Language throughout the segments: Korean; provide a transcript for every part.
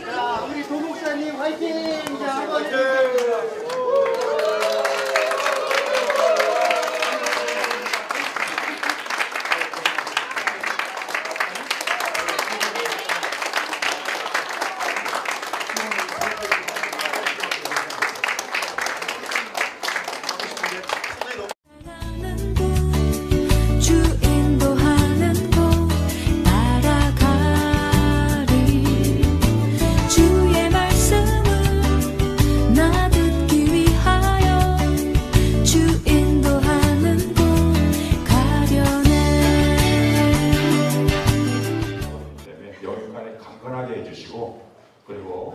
자, 우리 도 목사님 화이팅! 자, 한번 해주세요.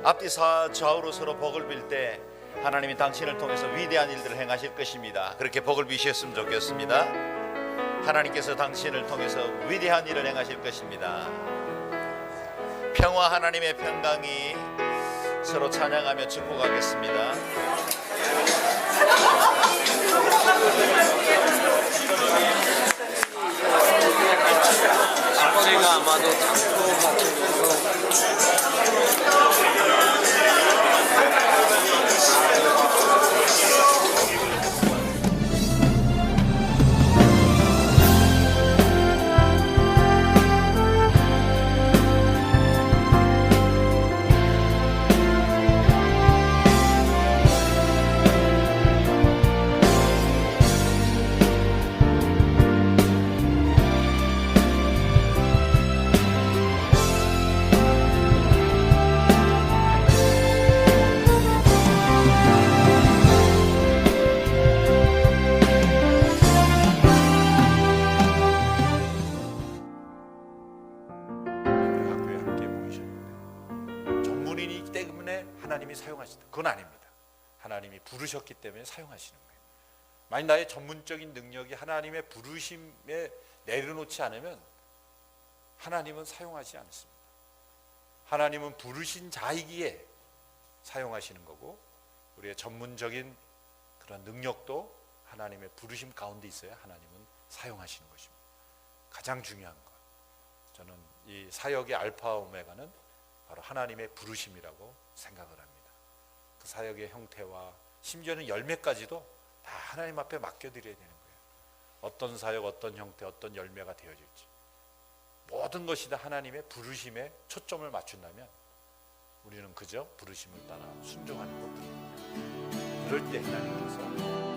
앞뒤 좌우로 서로 복을 빌 때 하나님이 당신을 통해서 위대한 일들을 행하실 것입니다. 그렇게 복을 비셨으면 좋겠습니다. 하나님께서 당신을 통해서 위대한 일을 행하실 것입니다. 평화, 하나님의 평강이 서로 찬양하며 축복하겠습니다. 제가 아마도 장소 같은 하나님이 사용하신다. 그건 아닙니다. 하나님이 부르셨기 때문에 사용하시는 거예요. 만약 나의 전문적인 능력이 하나님의 부르심에 내려놓지 않으면 하나님은 사용하지 않습니다. 하나님은 부르신 자이기에 사용하시는 거고, 우리의 전문적인 그런 능력도 하나님의 부르심 가운데 있어야 하나님은 사용하시는 것입니다. 가장 중요한 것, 저는 이 사역의 알파 오메가는 바로 하나님의 부르심이라고 생각을 합니다. 그 사역의 형태와 심지어는 열매까지도 다 하나님 앞에 맡겨드려야 되는 거예요. 어떤 사역, 어떤 형태, 어떤 열매가 되어질지 모든 것이 다 하나님의 부르심에 초점을 맞춘다면 우리는 그저 부르심을 따라 순종하는 것뿐입니다. 그럴 때 하나님께서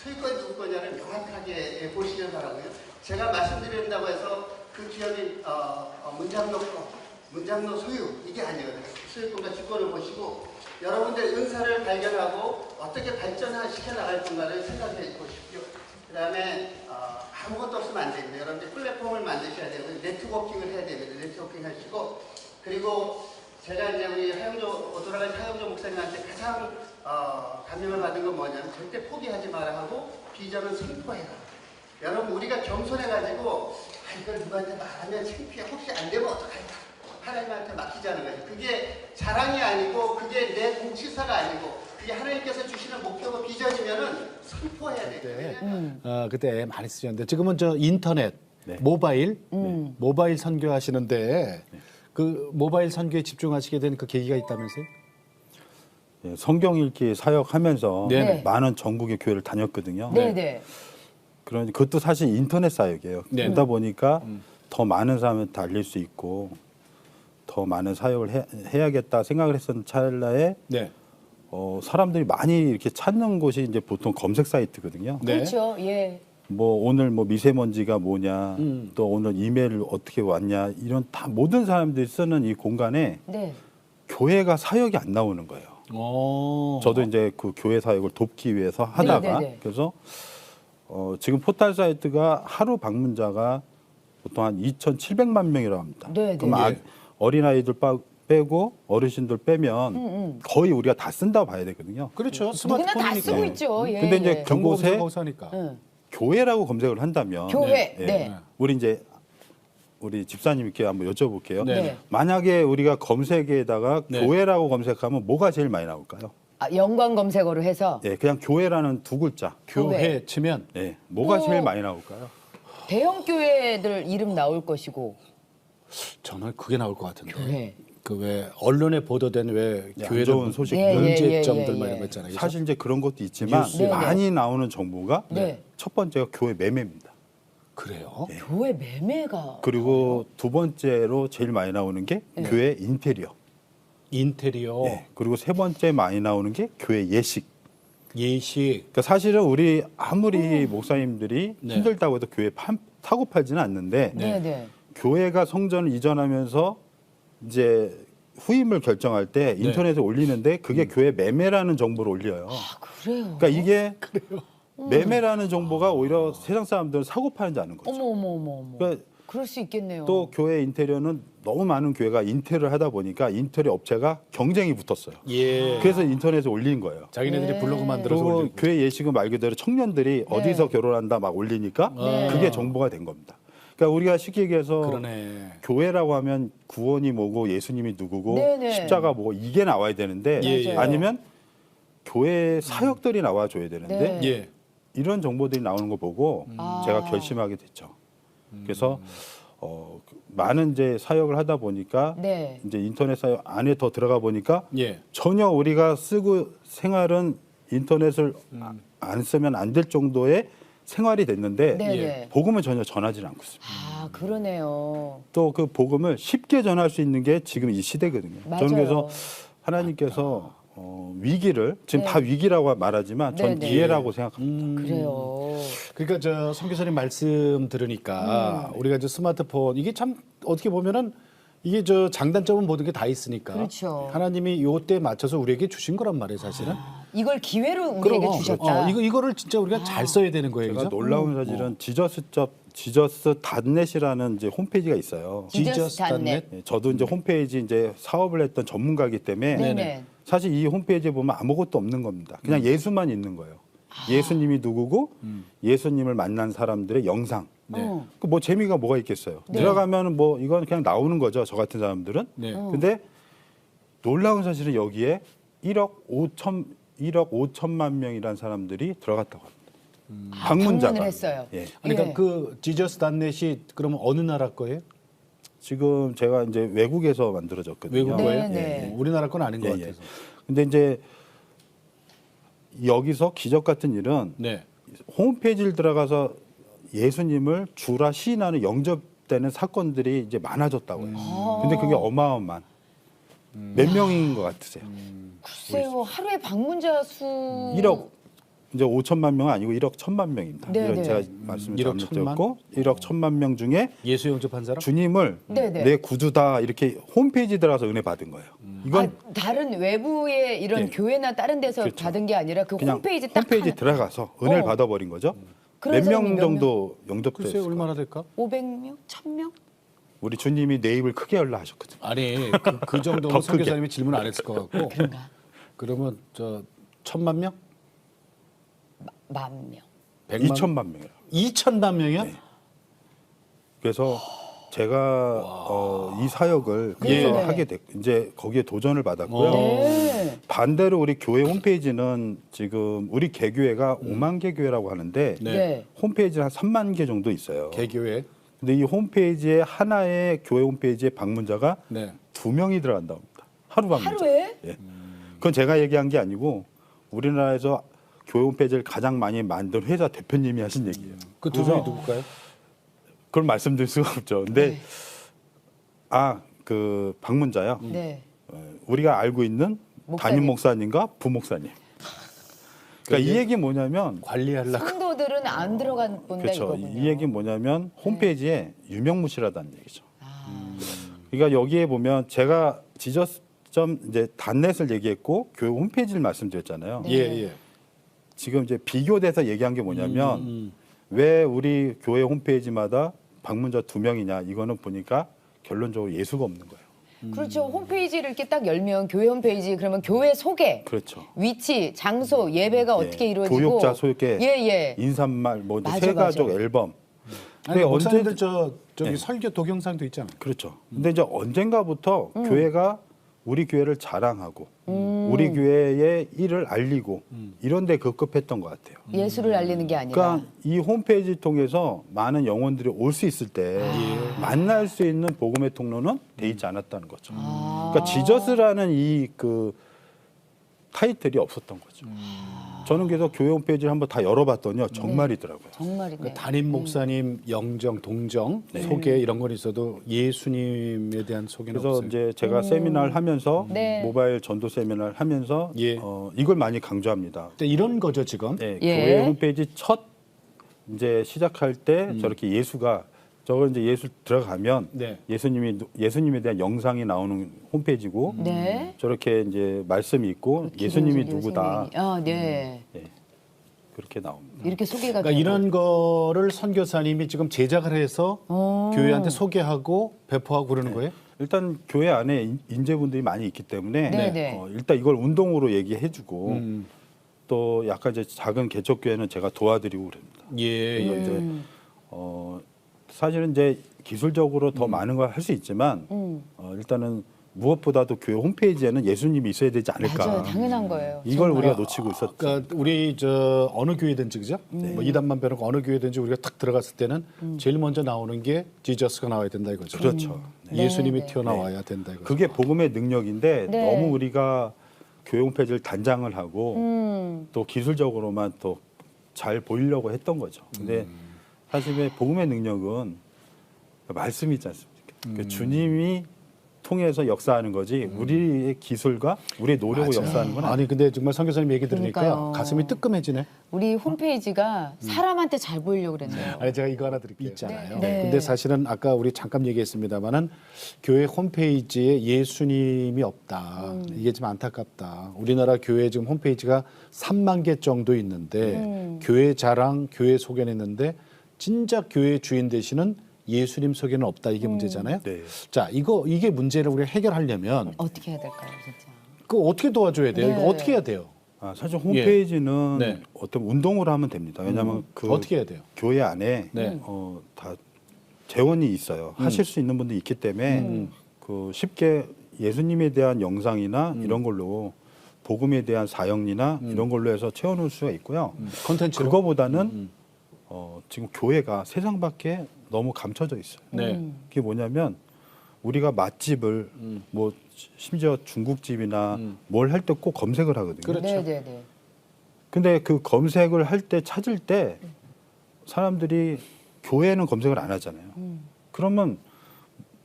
소유권 누구 거냐를 명확하게 보시길 바라고요. 제가 말씀드린다고 해서 그 기업이 문장로 소유 이게 아니거든요. 소유권과 주권을 보시고 여러분들 은사를 발견하고 어떻게 발전시켜 나갈 건가를 생각해 보십시오. 그 다음에 아무것도 없으면 안 됩니다. 여러분들 플랫폼을 만드셔야 되고 네트워킹을 해야 됩니다. 네트워킹 하시고 그리고 제가 이제 우리 돌아가신 하영조 목사님한테 가장 감명을 받은 건 뭐냐면 절대 포기하지 마라 하고 비전은 선포해라. 여러분 우리가 겸손해가지고 이걸 누구한테 말하면 창피해 혹시 안 되면 어떡할까 하나님한테 맡기자는 거예요. 그게 자랑이 아니고 그게 내 공치사가 아니고 그게 하나님께서 주시는 목표고 비전이면은 선포해야 돼요. 그때 많이 쓰셨는데 지금은 저 인터넷, 모바일 선교하시는데 그 모바일 선교에 집중하시게 된 그 계기가 있다면서요? 네, 성경 읽기 사역하면서 네네. 많은 전국의 교회를 다녔거든요. 네네. 그런 그것도 사실 인터넷 사역이에요. 네. 그러다 보니까 더 많은 사람한테 알릴 수 있고 더 많은 사역을 해야겠다 생각을 했었는 찰나에 네. 사람들이 많이 이렇게 찾는 곳이 이제 보통 검색 사이트거든요. 네. 그렇죠. 예. 뭐 오늘 뭐 미세먼지가 뭐냐, 또 오늘 이메일 어떻게 왔냐 이런 다 모든 사람들이 쓰는 이 공간에 네. 교회가 사역이 안 나오는 거예요. 저도 이제 그 교회 사역을 돕기 위해서 하다가 네네네. 그래서 지금 포털 사이트가 하루 방문자가 보통 한 2,700만 명이라고 합니다. 네네. 그럼 어린아이들 빼고 어르신들 빼면 거의 우리가 다 쓴다고 봐야 되거든요. 그렇죠. 누구나 다 쓰고 스마트폰이니까. 있죠. 예. 근데 이제 예. 그곳에 거기서니까. 응. 교회라고 검색을 한다면 교회. 예, 네. 우리 이제 우리 집사님께 한번 여쭤볼게요. 네. 네. 만약에 우리가 검색에다가 네. 교회라고 검색하면 뭐가 제일 많이 나올까요? 연관 검색어로 해서 예, 그냥 교회라는 두 글자. 교회 치면 예, 뭐가 뭐- 제일 많이 나올까요? 대형 교회들 이름 나올 것이고 저는 그게 나올 것 같은데. 교회. 그 왜 언론에 보도된 왜 안 교회를 좋은 소식. 예, 예, 문제점들 예, 막 예. 이런 거 있잖아요. 사실 이제 그런 것도 있지만 뉴스에. 많이 나오는 정보가 네. 첫 번째가 교회 매매입니다. 그래요? 교회 매매가 그리고 두 번째로 제일 많이 나오는 게 네. 교회 인테리어. 인테리어, 예, 그리고 세 번째 많이 나오는 게 교회 예식. 예식. 그러니까 사실은 우리 아무리 목사님들이 네. 힘들다고 해도 교회 사고 팔지는 않는데 네, 네. 교회가 성전을 이전하면서 이제 후임을 결정할 때 네. 인터넷에 올리는데 그게 교회 매매라는 정보를 올려요. 아, 그래요. 그러니까 이게 매매라는 정보가 오히려 세상 사람들은 사고 파는지 아는 거죠. 어머. 그러니까 그럴 수 있겠네요. 또 교회 인테리어는 너무 많은 교회가 인테리어를 하다 보니까 인테리어 업체가 경쟁이 붙었어요. 예. 그래서 인터넷에 올린 거예요. 자기네들이 네. 블로그 만들어서 그리고 올리고. 교회 예식은 말 그대로 청년들이 어디서 결혼한다 막 올리니까 네. 그게 정보가 된 겁니다. 그러니까 우리가 쉽게 얘기해서 그러네. 교회라고 하면 구원이 뭐고 예수님이 누구고 네네. 십자가 뭐고 이게 나와야 되는데 예, 예. 아니면 교회 사역들이 나와줘야 되는데 네. 예. 이런 정보들이 나오는 거 보고 아. 제가 결심하게 됐죠. 그래서 많은 이제 사역을 하다 보니까 네. 이제 인터넷 사역 안에 더 들어가 보니까 예. 전혀 우리가 쓰고 생활은 인터넷을 안 쓰면 안 될 정도의 생활이 됐는데 네, 예. 네. 복음을 전혀 전하지는 않고 있습니다. 아, 그러네요. 또 그 복음을 쉽게 전할 수 있는 게 지금 이 시대거든요. 맞아요. 저는 그래서 하나님께서 위기를 지금 네. 다 위기라고 말하지만 전 네, 네. 기회라고 생각합니다. 그래요. 그러니까 저 선교사님 말씀 들으니까 우리가 저 스마트폰 이게 참 어떻게 보면은 이게 저 장단점은 모든 게 다 있으니까 그렇죠. 하나님이 요때 맞춰서 우리에게 주신 거란 말이에요, 사실은. 이걸 기회로 우리에게 주셨다. 이거를 진짜 우리가 잘 써야 되는 거예요. 제가 그죠? 놀라운 사실은 지저스.닷넷이라는 이제 홈페이지가 있어요. 지저스.net. 예, 저도 이제 홈페이지 이제 사업을 했던 전문가이기 때문에 네네. 사실 이 홈페이지에 보면 아무것도 없는 겁니다. 그냥 예수만 있는 거예요. 예수님이 누구고 예수님을 만난 사람들의 영상. 어. 그 뭐 재미가 뭐가 있겠어요. 네. 들어가면 뭐 이건 그냥 나오는 거죠. 저 같은 사람들은. 네. 근데 놀라운 사실은 여기에 1억 5천만 명이라는 사람들이 들어갔다고 합니다. 방문자가. 방문을 했어요. 예. 그러니까 예. 그 지저스.net이 그러면 어느 나라 거예요? 지금 제가 이제 외국에서 만들어졌거든요. 외국 거예요? 네, 네. 우리나라 건 아닌 것 예, 예. 같아서. 근데 이제 여기서 기적 같은 일은 네. 홈페이지를 들어가서 예수님을 주라 시인하는 영접되는 사건들이 이제 많아졌다고 해요. 근데 그게 어마어마한 몇 명인 것 같으세요? 글쎄요. 하루에 방문자 수 1억 이제 5천만 명은 아니고 1억 1천만 명입니다. 네, 이런 네. 제가 말씀을 1억 잘못드렸고 1억 1천만 명 중에 예수 영접한 사람? 주님을 네, 네. 내 구주다 이렇게 홈페이지 들어가서 은혜 받은 거예요. 이건 다른 외부의 이런 예. 교회나 다른 데서 그렇죠. 받은 게 아니라 그 그냥 홈페이지 딱 하나. 들어가서 은혜를 어. 받아버린 거죠. 그런 몇 사람이 명 몇 정도 글쎄 영접됐어요. 얼마나 될까? 500명? 1000명? 우리 주님이 내 입을 크게 열라 하셨거든요. 아니 그 정도면 더 크게. 선교사님이 질문 안 했을 것 같고. 그런가? 그러면 저 1,000만 명? 10,000명. 100만 2천만 명이에요. 2천만 명이요? 네. 그래서 제가 이 사역을 그래서 예. 하게 됐고 이제 거기에 도전을 받았고요. 네. 반대로 우리 교회 홈페이지는 지금 우리 개교회가 5만 개 교회라고 하는데 네. 네. 홈페이지는 한 3만 개 정도 있어요. 개교회. 근데 이 홈페이지에 하나의 교회 홈페이지에 방문자가 네. 2명이 들어간다고 합니다. 하루 방문자. 하루에? 예. 그건 제가 얘기한 게 아니고 우리나라에서 교회 홈페이지를 가장 많이 만든 회사 대표님이 하신 얘기예요. 그 두 분이 누굴까요? 그걸 말씀드릴 수가 없죠. 근데 그 방문자요. 네. 우리가 알고 있는 목사님. 담임 목사님과 부목사님. 그러니까 이 얘기 뭐냐면 관리하려고. 성도들은 안 들어간 본다 그렇죠. 이거군요. 이 얘기 뭐냐면 홈페이지에 유명무실하다는 얘기죠. 아. 그러니까 여기에 보면 제가 지저스점 이제 단넷을 얘기했고 교회 홈페이지를 말씀드렸잖아요. 예, 예. 지금 이제 비교돼서 얘기한 게 뭐냐면 왜 우리 교회 홈페이지마다 방문자 2명이냐 이거는 보니까 결론적으로 예수가 없는 거예요. 그렇죠. 홈페이지를 이렇게 딱 열면 교회 홈페이지 그러면 교회 소개, 그렇죠. 위치, 장소, 예배가 어떻게 이루어지고 교육자 소개, 예. 인사말, 뭐 이제 맞아, 새가족 맞아. 앨범. 아니 근데 목사님들 언제- 저기 네. 설교 동영상도 있잖아요. 그렇죠. 근데 이제 언젠가부터 교회가 우리 교회를 자랑하고 우리 교회의 일을 알리고 이런 데 급급했던 것 같아요. 예수를 알리는 게 아니라 그러니까 이 홈페이지 통해서 많은 영혼들이 올 수 있을 때 만날 수 있는 복음의 통로는 돼 있지 않았다는 거죠. 그러니까 지저스라는 이 그 타이틀이 없었던 거죠. 저는 그래서 교회 홈페이지를 한번 다 열어봤더니요 정말이더라고요. 정말이네요. 그 담임 목사님 영정, 동정, 소개 이런 건 있어도 예수님에 대한 소개는 그래서 없어요. 이제 제가 세미나를 하면서 네. 모바일 전도 세미나를 하면서 예. 이걸 많이 강조합니다. 근데 이런 거죠 지금. 네, 예. 교회 홈페이지 첫 이제 시작할 때 저렇게 예수가 저걸 이제 예수 들어가면 네. 예수님에 대한 영상이 나오는 홈페이지고 네. 저렇게 이제 말씀이 있고 예수님이 기본적인 누구다 생명이- 아, 네. 그렇게 나옵니다. 이렇게 소개가 그러니까 되고. 이런 거를 선교사님이 지금 제작을 해서 교회한테 소개하고 배포하고 그러는 거예요? 일단 교회 안에 인재분들이 많이 있기 때문에 네. 일단 이걸 운동으로 얘기해주고 또 약간 이제 작은 개척 교회는 제가 도와드리고 그럽니다. 예, 그래서 예. 이제 사실은 이제 기술적으로 더 많은 걸 할 수 있지만 일단은 무엇보다도 교회 홈페이지에는 예수님이 있어야 되지 않을까. 맞아요. 당연한 거예요. 이걸 정말. 우리가 놓치고 있었죠. 그러니까 우리 저 어느 교회든지 그죠? 뭐 이단만 빼놓고 어느 교회든지 우리가 탁 들어갔을 때는 제일 먼저 나오는 게 지저스가 나와야 된다 이거죠. 그렇죠. 예수님이 네. 튀어나와야 된다 이거죠. 그게 복음의 능력인데 네. 너무 우리가 교회 홈페이지를 단장을 하고 또 기술적으로만 또 잘 보이려고 했던 거죠. 근데 사실 복음의 능력은 말씀이 있지 않습니까? 그 주님이 통해서 역사하는 거지 우리의 기술과 우리의 노력으로 맞아. 역사하는 건 아니 근데 정말 선교사님 얘기 들으니까 그러니까요. 가슴이 뜨끔해지네. 우리 홈페이지가 사람한테 잘 보이려고 그랬네요. 아니 제가 이거 하나 드릴게요. 있잖아요. 네. 근데 사실은 아까 우리 잠깐 얘기했습니다만은 교회 홈페이지에 예수님이 없다. 이게 좀 안타깝다. 우리나라 교회 지금 홈페이지가 3만 개 정도 있는데 교회 자랑, 교회 소개는 있는데 진짜 교회 주인 되시는 예수님 소개는 없다. 이게 문제잖아요. 네. 자, 이게 문제를 우리가 해결하려면 어떻게 해야 될까요, 진짜? 그 어떻게 도와줘야 돼요? 네. 이거 어떻게 해야 돼요? 사실 홈페이지는 네. 어떤 운동으로 하면 됩니다. 왜냐하면 그 어떻게 해야 돼요? 교회 안에 네. 다 재원이 있어요. 하실 수 있는 분도 있기 때문에 그 쉽게 예수님에 대한 영상이나 이런 걸로 복음에 대한 사역이나 이런 걸로 해서 채워놓을 수가 있고요. 컨텐츠로? 그거보다는 지금 교회가 세상 밖에 너무 감춰져 있어요. 네. 그게 뭐냐면 우리가 맛집을 뭐 심지어 중국집이나 뭘 할 때 꼭 검색을 하거든요. 그렇죠. 네. 근데 그 검색을 할 때 찾을 때 사람들이 교회는 검색을 안 하잖아요. 그러면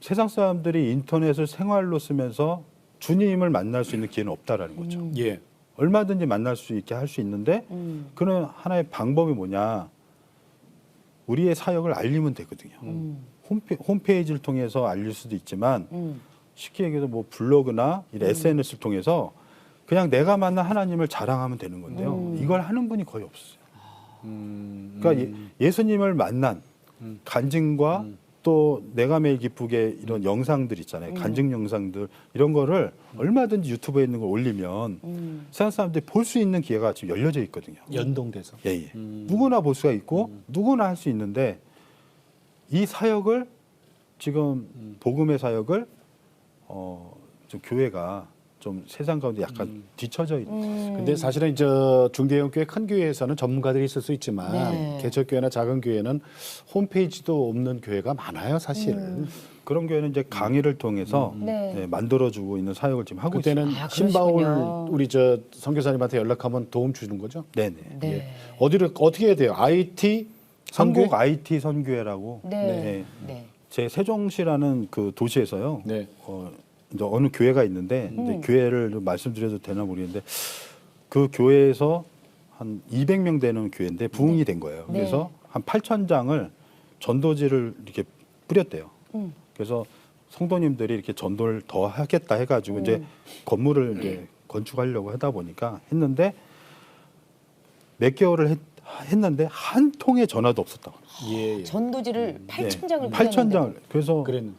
세상 사람들이 인터넷을 생활로 쓰면서 주님을 만날 수 있는 기회는 없다라는 거죠. 예. 얼마든지 만날 수 있게 할 수 있는데 그는 하나의 방법이 뭐냐? 우리의 사역을 알리면 되거든요. 홈페이지를 통해서 알릴 수도 있지만 쉽게 얘기해서 뭐 블로그나 이런 SNS를 통해서 그냥 내가 만난 하나님을 자랑하면 되는 건데요. 이걸 하는 분이 거의 없어요. 그러니까 예수님을 만난 간증과 또 내가 매일 기쁘게 이런 영상들 있잖아요. 간증 영상들 이런 거를 얼마든지 유튜브에 있는 걸 올리면 세상 사람들이 볼 수 있는 기회가 지금 열려져 있거든요. 연동돼서. 예, 예. 누구나 볼 수가 있고 누구나 할 수 있는데 이 사역을 지금 복음의 사역을 좀 교회가 좀 세상 가운데 약간 뒤처져 있는. 근데 사실은 이제 중대형 교회 큰 교회에서는 전문가들이 있을 수 있지만 네. 개척교회나 작은 교회는 홈페이지도 없는 교회가 많아요, 사실. 그런 교회는 이제 강의를 통해서 네. 예, 만들어주고 있는 사역을 지금 하고 있습니다. 그때는 아, 신바울 그러시군요. 우리 저 선교사님한테 연락하면 도움 주는 거죠? 네네. 네. 어디를 어떻게 해야 돼요? IT 선교? 한국 IT 선교회라고 네. 네. 제 세종시라는 그 도시에서요. 네. 이제 어느 교회가 있는데 이제 교회를 좀 말씀드려도 되나 모르겠는데 그 교회에서 한 200명 되는 교회인데 부흥이 된 거예요. 네. 그래서 한 8,000장을 전도지를 이렇게 뿌렸대요. 그래서 성도님들이 이렇게 전도를 더 하겠다 해가지고 이제 건물을 이제 건축하려고 하다 보니까 했는데 몇 개월을 했는데 한 통의 전화도 없었다고. 예. 전도지를 8,000장을 8,000장을. 그래서 그랬는데.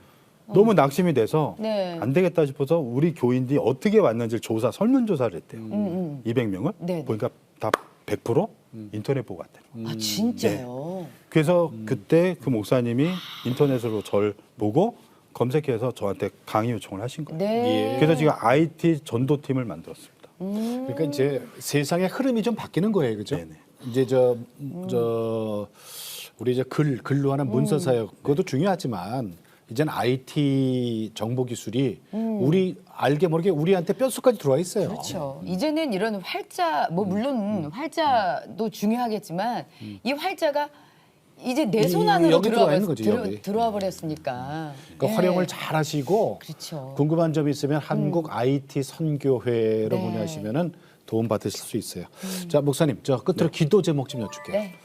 너무 낙심이 돼서 네. 안 되겠다 싶어서 우리 교인들이 어떻게 왔는지 설문조사를 했대요. 200명을 네네. 보니까 다 100% 인터넷 보고 왔대요. 아 진짜요? 그래서 그때 그 목사님이 인터넷으로 절 보고 검색해서 저한테 강의 요청을 하신 거예요. 네. 그래서 지금 IT 전도팀을 만들었습니다. 그러니까 이제 세상의 흐름이 좀 바뀌는 거예요, 그죠? 네네. 이제 우리 이제 글로 하는 문서 사역 그것도 중요하지만 이제는 IT 정보 기술이 우리 알게 모르게 우리한테 뼛속까지 들어와 있어요. 그렇죠. 이제는 이런 활자, 뭐 물론 활자도 중요하겠지만 이 활자가 이제 내 손 안으로 여기 들어와 있는 거지, 여기. 들어와 버렸으니까. 그러니까 예. 활용을 잘 하시고 그렇죠. 궁금한 점이 있으면 한국 IT 선교회로 네. 문의하시면은 도움 받으실 수 있어요. 자, 목사님, 저 끝으로 기도 제목 좀 여쭐게요. 네.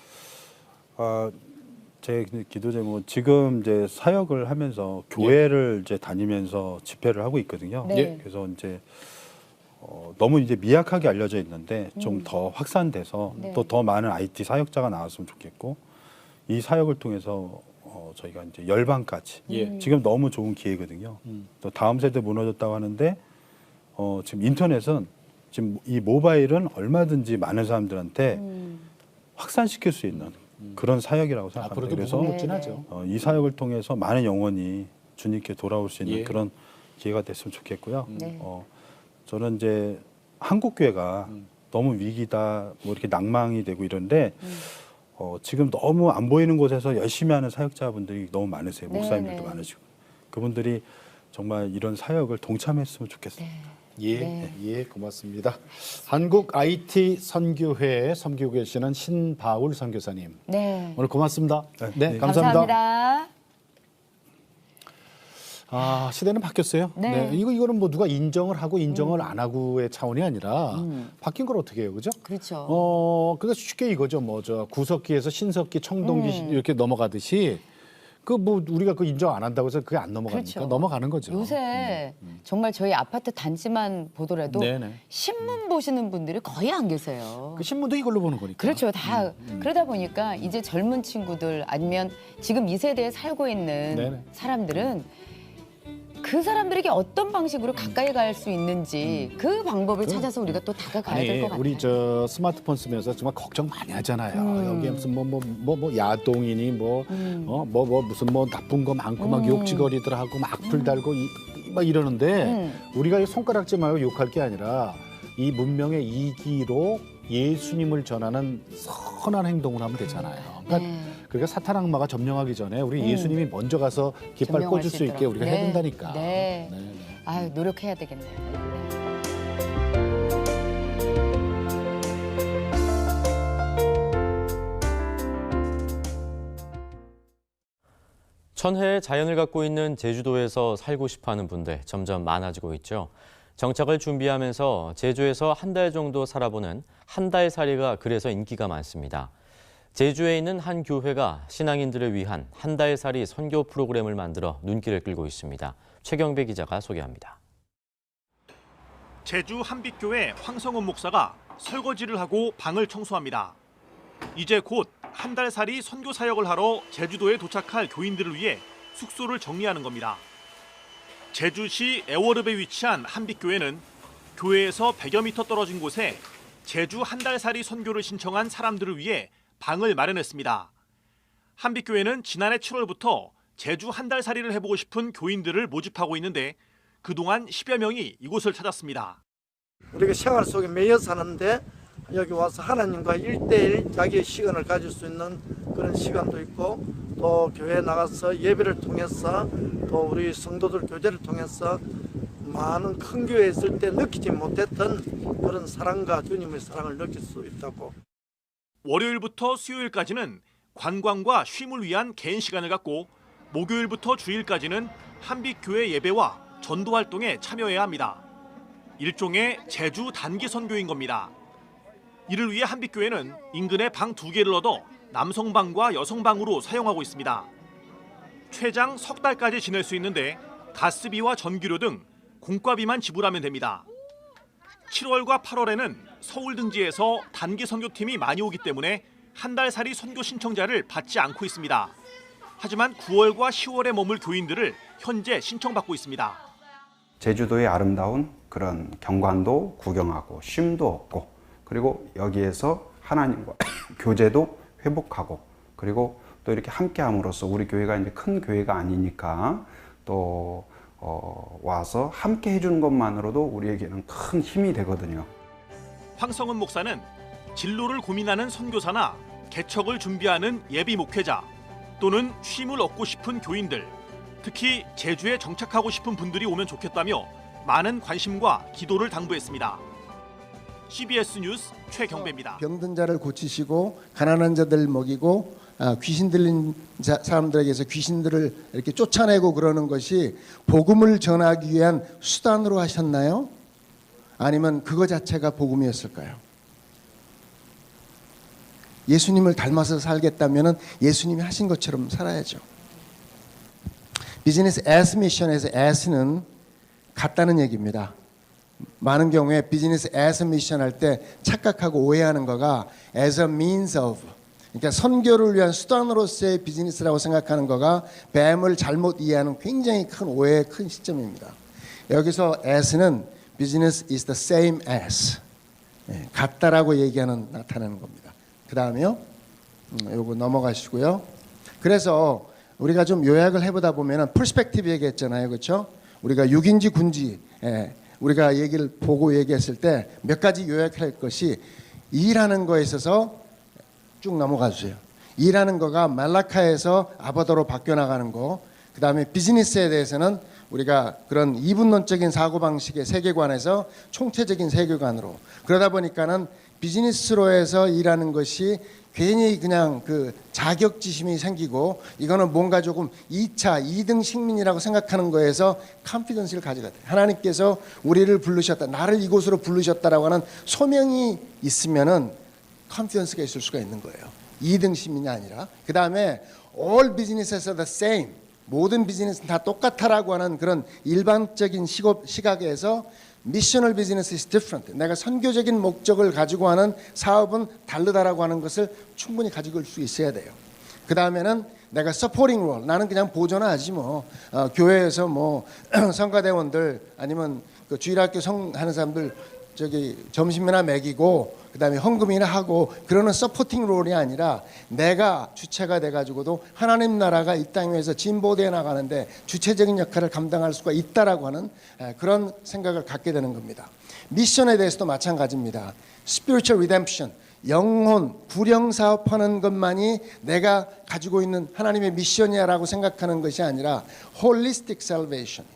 제 기도 제목은 지금 이제 사역을 하면서 교회를 이제 다니면서 집회를 하고 있거든요. 네. 예. 그래서 이제 너무 이제 미약하게 알려져 있는데 좀 더 확산돼서 네. 또 더 많은 IT 사역자가 나왔으면 좋겠고 이 사역을 통해서 저희가 이제 열방까지 예. 지금 너무 좋은 기회거든요. 또 다음 세대 무너졌다고 하는데 지금 인터넷은 지금 이 모바일은 얼마든지 많은 사람들한테 확산시킬 수 있는 그런 사역이라고 생각합니다. 앞으로도 그래서 무궁 무진하죠. 이 사역을 통해서 많은 영혼이 주님께 돌아올 수 있는 예. 그런 기회가 됐으면 좋겠고요. 네. 저는 이제 한국 교회가 너무 위기다, 뭐 이렇게 낭망이 되고 이런데 지금 너무 안 보이는 곳에서 열심히 하는 사역자분들이 너무 많으세요. 네, 목사님들도 네. 많으시고 그분들이 정말 이런 사역을 동참했으면 좋겠어요. 예, 네. 예, 고맙습니다. 한국 IT 선교회에 섬기고 계시는 신바울 선교사님. 네. 오늘 고맙습니다. 네, 네. 감사합니다. 아, 시대는 바뀌었어요. 네. 이거는 뭐 누가 인정을 하고 인정을 안 하고의 차원이 아니라 바뀐 걸 어떻게 해요, 그죠? 그렇죠. 그러니까 쉽게 이거죠. 뭐 저 구석기에서 신석기, 청동기 이렇게 넘어가듯이 그 뭐 우리가 그 인정 안 한다고 해서 그게 안 넘어가니까 그렇죠. 넘어가는 거죠. 요새 정말 저희 아파트 단지만 보더라도 네네. 신문 보시는 분들이 거의 안 계세요. 그 신문도 이걸로 보는 거니까. 그렇죠. 다 그러다 보니까 이제 젊은 친구들 아니면 지금 이 세대에 살고 있는 네네. 사람들은 그 사람들에게 어떤 방식으로 가까이 갈 수 있는지 그 방법을 찾아서 우리가 또 다가가야 될 것 같아요. 우리 저 스마트폰 쓰면서 정말 걱정 많이 하잖아요. 여기에 무슨 뭐 야동이니 뭐 무슨 뭐 나쁜 거 많고 막 욕지거리들 하고 막 악플 달고 막 이러는데 우리가 이 손가락질 말고 욕할 게 아니라 이 문명의 이기로 예수님을 전하는 선한 행동을 하면 되잖아요. 그러니까 사탄 악마가 점령하기 전에 우리 예수님이 먼저 가서 깃발 점령할 꽂을 수 있게 있도록. 우리가 네. 해야 된다니까. 네. 네. 아유, 노력해야 되겠네요. 천혜의 자연을 갖고 있는 제주도에서 살고 싶어하는 분들 점점 많아지고 있죠. 정착을 준비하면서 제주에서 한 달 정도 살아보는 한 달살이가 그래서 인기가 많습니다. 제주에 있는 한 교회가 신앙인들을 위한 한 달살이 선교 프로그램을 만들어 눈길을 끌고 있습니다. 최경배 기자가 소개합니다. 제주 한빛교회 황성훈 목사가 설거지를 하고 방을 청소합니다. 이제 곧 한 달살이 선교 사역을 하러 제주도에 도착할 교인들을 위해 숙소를 정리하는 겁니다. 제주시 애월읍에 위치한 한빛교회는 교회에서 100여 미터 떨어진 곳에 제주 한 달살이 선교를 신청한 사람들을 위해 방을 마련했습니다. 한빛교회는 지난해 7월부터 제주 한 달살이를 해보고 싶은 교인들을 모집하고 있는데 그동안 10여 명이 이곳을 찾았습니다. 우리가 생활 속에 매여 사는데 여기 와서 하나님과 1대1 자기의 시간을 가질 수 있는 그런 시간도 있고 또 교회에 나가서 예배를 통해서 또 우리 성도들 교제를 통해서 많은 큰 교회에 있을 때 느끼지 못했던 그런 사랑과 주님의 사랑을 느낄 수 있다고. 월요일부터 수요일까지는 관광과 쉼을 위한 개인 시간을 갖고 목요일부터 주일까지는 한빛교회 예배와 전도 활동에 참여해야 합니다. 일종의 제주 단기 선교인 겁니다. 이를 위해 한빛교회는 인근에 방 2개를 얻어 남성방과 여성방으로 사용하고 있습니다. 최장 석 달까지 지낼 수 있는데 가스비와 전기료 등 공과비만 지불하면 됩니다. 7월과 8월에는 서울 등지에서 단기 선교팀이 많이 오기 때문에 한 달살이 선교 신청자를 받지 않고 있습니다. 하지만 9월과 10월에 머물 교인들을 현재 신청받고 있습니다. 제주도의 아름다운 그런 경관도 구경하고 쉼도 얻고 그리고 여기에서 하나님과 교제도 회복하고 그리고 또 이렇게 함께함으로써 우리 교회가 이제 큰 교회가 아니니까 또 와서 함께 해주는 것만으로도 우리에게는 큰 힘이 되거든요. 황성은 목사는 진로를 고민하는 선교사나 개척을 준비하는 예비 목회자 또는 쉼을 얻고 싶은 교인들, 특히 제주에 정착하고 싶은 분들이 오면 좋겠다며 많은 관심과 기도를 당부했습니다. CBS 뉴스 최경배입니다. 병든 자를 고치시고 가난한 자들 먹이고 귀신 들린 사람들에게서 귀신들을 이렇게 쫓아내고 그러는 것이 복음을 전하기 위한 수단으로 하셨나요? 아니면 그거 자체가 복음이었을까요? 예수님을 닮아서 살겠다면 예수님이 하신 것처럼 살아야죠. 비즈니스 as 미션에서 as는 같다는 얘기입니다. 많은 경우에 비즈니스 as 미션 할 때 착각하고 오해하는 거가 as a means of, 그러니까 선교를 위한 수단으로서의 비즈니스라고 생각하는 거가 뱀을 잘못 이해하는 굉장히 큰 오해의 큰 시점입니다. 여기서 as는 business is the same as, 같다라고 얘기하는 나타내는 겁니다. 그 다음에요, 요거 넘어가시고요. 그래서 우리가 좀 요약을 해보다 보면은 퍼스펙티브 얘기했잖아요, 그렇죠? 우리가 6인지 9인지 우리가 얘기를 보고 얘기했을 때 몇 가지 요약할 것이 일하는 거에 있어서 쭉 넘어가 주세요. 일하는 거가 말라카에서 아바다로 바뀌어 나가는 거, 그 다음에 비즈니스에 대해서는 우리가 그런 이분론적인 사고방식의 세계관에서 총체적인 세계관으로, 그러다 보니까는 비즈니스로 해서 일하는 것이 괜히 그냥 그 자격지심이 생기고 이거는 뭔가 조금 2차 2등 식민이라고 생각하는 거에서 컨피던스를 가져가야 돼요. 하나님께서 우리를 부르셨다, 나를 이곳으로 부르셨다라고 하는 소명이 있으면은 컨피던스가 있을 수가 있는 거예요. 2등 시민이 아니라. 그 다음에 all businesses are the same, 모든 비즈니스는 다 똑같다라고 하는 그런 일반적인 시각에서 미셔널 비즈니스 is different, 내가 선교적인 목적을 가지고 하는 사업은 다르다라고 하는 것을 충분히 가지고 올 수 있어야 돼요. 그 다음에는 내가 서포팅 롤, 나는 그냥 보조나 하지 뭐, 교회에서 뭐 성가대원들 아니면 그 주일학교 하는 사람들 저기 점심이나 먹이고 그 다음에 헌금이나 하고 그러는 서포팅 롤이 아니라 내가 주체가 돼가지고도 하나님 나라가 이 땅 위에서 진보되어 나가는데 주체적인 역할을 감당할 수가 있다라고 하는 그런 생각을 갖게 되는 겁니다. 미션에 대해서도 마찬가지입니다. Spiritual Redemption, 영혼 구령 사업하는 것만이 내가 가지고 있는 하나님의 미션이야라고 생각하는 것이 아니라 Holistic Salvation,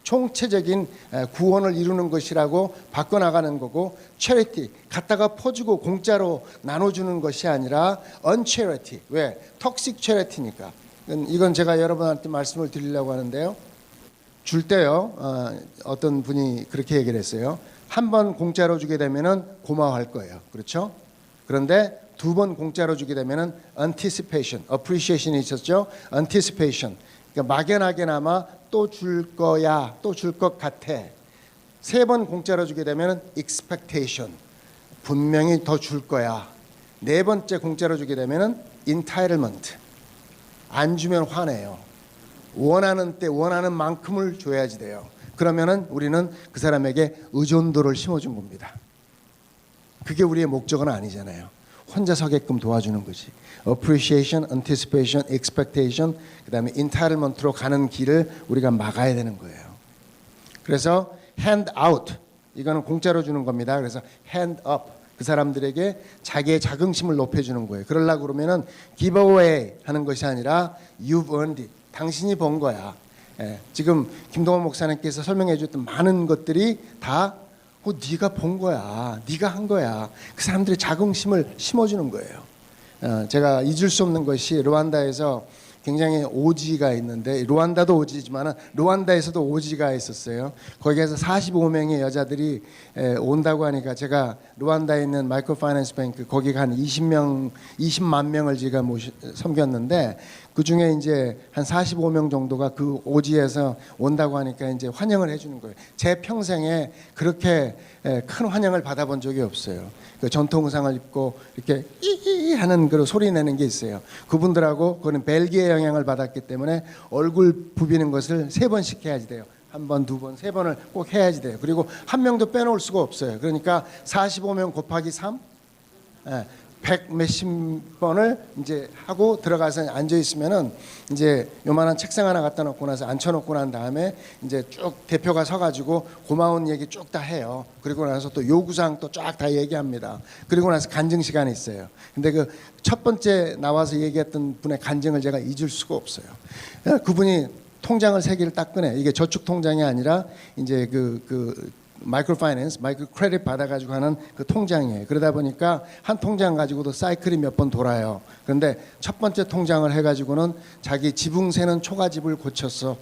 총체적인 구원을 이루는 것이라고 바꿔나가는 거고, 체리티, 갖다가 퍼주고 공짜로 나눠주는 것이 아니라 unCharity, 왜? 톡식 체리티니까. 이건 제가 여러분한테 말씀을 드리려고 하는데요. 줄 때요. 어떤 분이 그렇게 얘기를 했어요. 한 번 공짜로 주게 되면은 고마워할 거예요. 그렇죠? 그런데 두 번 공짜로 주게 되면은 anticipation, appreciation이 있었죠. anticipation. 그러니까 막연하게나마 또 줄 거야, 또 줄 것 같아. 세 번 공짜로 주게 되면은 expectation, 분명히 더 줄 거야. 네 번째 공짜로 주게 되면은 entitlement, 안 주면 화내요. 원하는 때 원하는 만큼을 줘야지 돼요. 그러면은 우리는 그 사람에게 의존도를 심어준 겁니다. 그게 우리의 목적은 아니잖아요. 혼자 서게끔 도와주는 거지. appreciation, anticipation, expectation, 그다음에 entitlement로 가는 길을 우리가 막아야 되는 거예요. 그래서 hand out, 이거는 공짜로 주는 겁니다. 그래서 hand up, 그 사람들에게 자기의 자긍심을 높여주는 거예요. 그러려고 그러면은 give away 하는 것이 아니라 you've earned it, 당신이 번 거야. 지금 김동원 목사님께서 설명해 주셨던 많은 것들이 다 네가 본 거야, 네가 한 거야. 그 사람들의 자긍심을 심어주는 거예요. 제가 잊을 수 없는 것이 르완다에서 굉장히 오지가 있는데, 르완다도 오지지만 르완다에서도 오지가 있었어요. 거기에서 45명의 여자들이 온다고 하니까 제가 르완다에 있는 마이크로 파이낸스 뱅크 거기가 한 20만 명을 제가 섬겼는데, 그 중에 이제 한 45명 정도가 그 오지에서 온다고 하니까 이제 환영을 해주는 거예요. 제 평생에 그렇게 큰 환영을 받아본 적이 없어요. 그 전통 의상을 입고 이렇게 이이 하는 그 소리 내는 게 있어요. 그분들하고 그거는 벨기에 영향을 받았기 때문에 얼굴 부비는 것을 3번씩 해야지 돼요. 한 번, 두 번, 3번을 꼭 해야지 돼요. 그리고 한 명도 빼놓을 수가 없어요. 그러니까 45명 곱하기 3, 100 몇십 번을 이제 하고 들어가서 앉아 있으면은 이제 요만한 책상 하나 갖다 놓고 나서 앉혀놓고 난 다음에 이제 쭉 대표가 서가지고 고마운 얘기 쭉 다 해요. 그리고 나서 또 요구사항 또 쫙 다 얘기합니다. 그리고 나서 간증 시간이 있어요. 근데 그 첫 번째 나와서 얘기했던 분의 간증을 제가 잊을 수가 없어요. 그분이 통장을 3개를 딱 꺼내. 이게 저축 통장이 아니라 이제 마이크로 파이낸스, 마이크로 크레딧 받아가지고 하는 그 통장이에요. 그러다 보니까 한 통장 가지고도 사이클이 몇 번 돌아요. 그런데 첫 번째 통장을 해가지고는 자기 지붕 새는 초가집을 고쳐서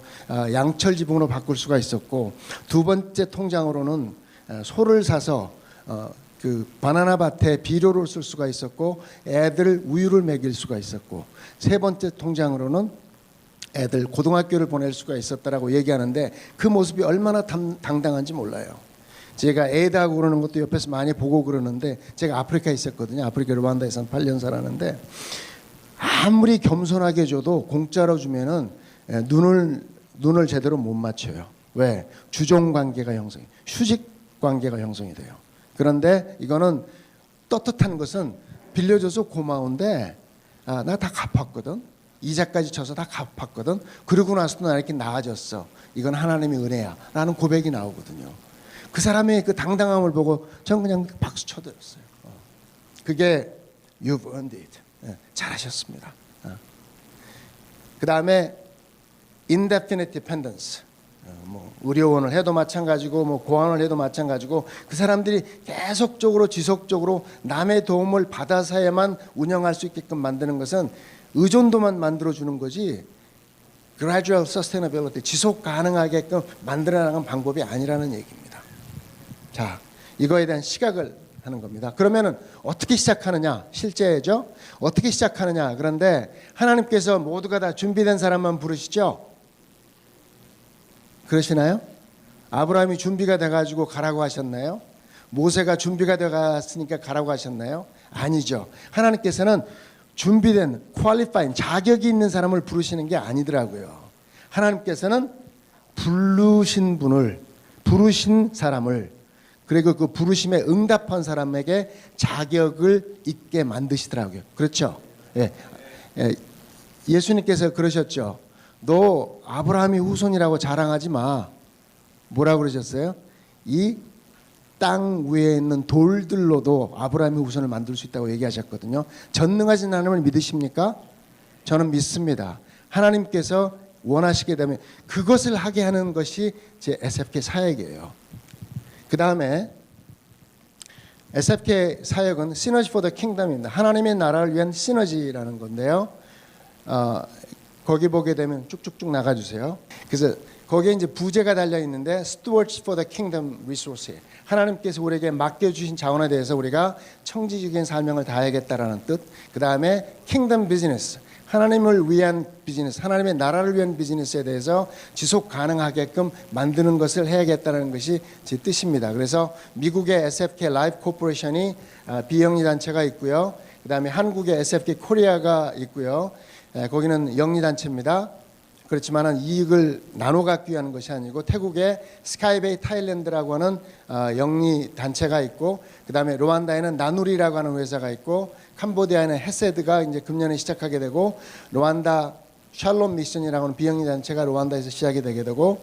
양철 지붕으로 바꿀 수가 있었고, 두 번째 통장으로는 소를 사서 그 바나나 밭에 비료를 쓸 수가 있었고, 애들 우유를 먹일 수가 있었고, 세 번째 통장으로는 애들 고등학교를 보낼 수가 있었다라고 얘기하는데, 그 모습이 얼마나 당당한지 몰라요. 제가 애다고 그러는 것도 옆에서 많이 보고 그러는데, 제가 아프리카에 있었거든요. 아프리카 르완다에서 8년 살았는데, 아무리 겸손하게 줘도 공짜로 주면은 눈을 제대로 못 맞춰요. 왜? 주종 관계가 형성이, 휴직 관계가 형성이 돼요. 그런데 이거는 떳떳한 것은 빌려줘서 고마운데, 나 다 갚았거든. 이자까지 쳐서 다 갚았거든. 그러고 나서도 나 이렇게 나아졌어. 이건 하나님의 은혜야 라는 고백이 나오거든요. 그 사람의 그 당당함을 보고 저는 그냥 박수 쳐드렸어요. 그게 You've earned it. 잘하셨습니다. 그 다음에 Indefinite dependence. 뭐 의료원을 해도 마찬가지고, 뭐 고아원을 해도 마찬가지고, 그 사람들이 계속적으로 지속적으로 남의 도움을 받아서야만 운영할 수 있게끔 만드는 것은 의존도만 만들어주는 거지, gradual sustainability, 지속 가능하게끔 만들어 나가는 방법이 아니라는 얘기입니다. 자, 이거에 대한 시각을 하는 겁니다. 그러면은 어떻게 시작하느냐? 실제죠. 어떻게 시작하느냐? 그런데 하나님께서 모두가 다 준비된 사람만 부르시죠. 그러시나요? 아브라함이 준비가 돼가지고 가라고 하셨나요? 모세가 준비가 돼갔으니까 가라고 하셨나요? 아니죠. 하나님께서는 준비된, qualified, 자격이 있는 사람을 부르시는 게 아니더라고요. 하나님께서는 부르신 분을, 부르신 사람을, 그리고 그 부르심에 응답한 사람에게 자격을 있게 만드시더라고요. 그렇죠? 예수님께서 그러셨죠. 너 아브라함이 후손이라고 자랑하지 마. 뭐라고 그러셨어요? 이 땅 위에 있는 돌들로도 아브라함의 후손을 만들 수 있다고 얘기하셨거든요. 전능하신 하나님을 믿으십니까? 저는 믿습니다. 하나님께서 원하시게 되면 그것을 하게 하는 것이 제 SFK 사역이에요. 그 다음에 SFK 사역은 시너지 for the kingdom입니다. 하나님의 나라를 위한 시너지라는 건데요. 거기 보게 되면 쭉쭉쭉 나가주세요. 그래서 거기에 이제 부제가 달려 있는데 Stewards for the Kingdom Resource. 하나님께서 우리에게 맡겨주신 자원에 대해서 우리가 청지적인 사명을 다해야겠다라는 뜻. 그 다음에 Kingdom Business. 하나님을 위한 비즈니스, 하나님의 나라를 위한 비즈니스에 대해서 지속 가능하게끔 만드는 것을 해야겠다는 것이 제 뜻입니다. 그래서 미국의 SFK 라이프 코퍼레이션이 비영리 단체가 있고요. 그 다음에 한국의 SFK 코리아가 있고요. 거기는 영리 단체입니다. 그렇지만 이익을 나눠 갖기 위한 것이 아니고 태국의 스카이베이 타일랜드라고 하는 영리 단체가 있고 그 다음에 루안다에는 나누리라고 하는 회사가 있고 캄보디아에는 헤세드가 이제 금년에 시작하게 되고 루안다 샬롬 미션이라고 하는 비영리 단체가 루안다에서 시작이 되게 되고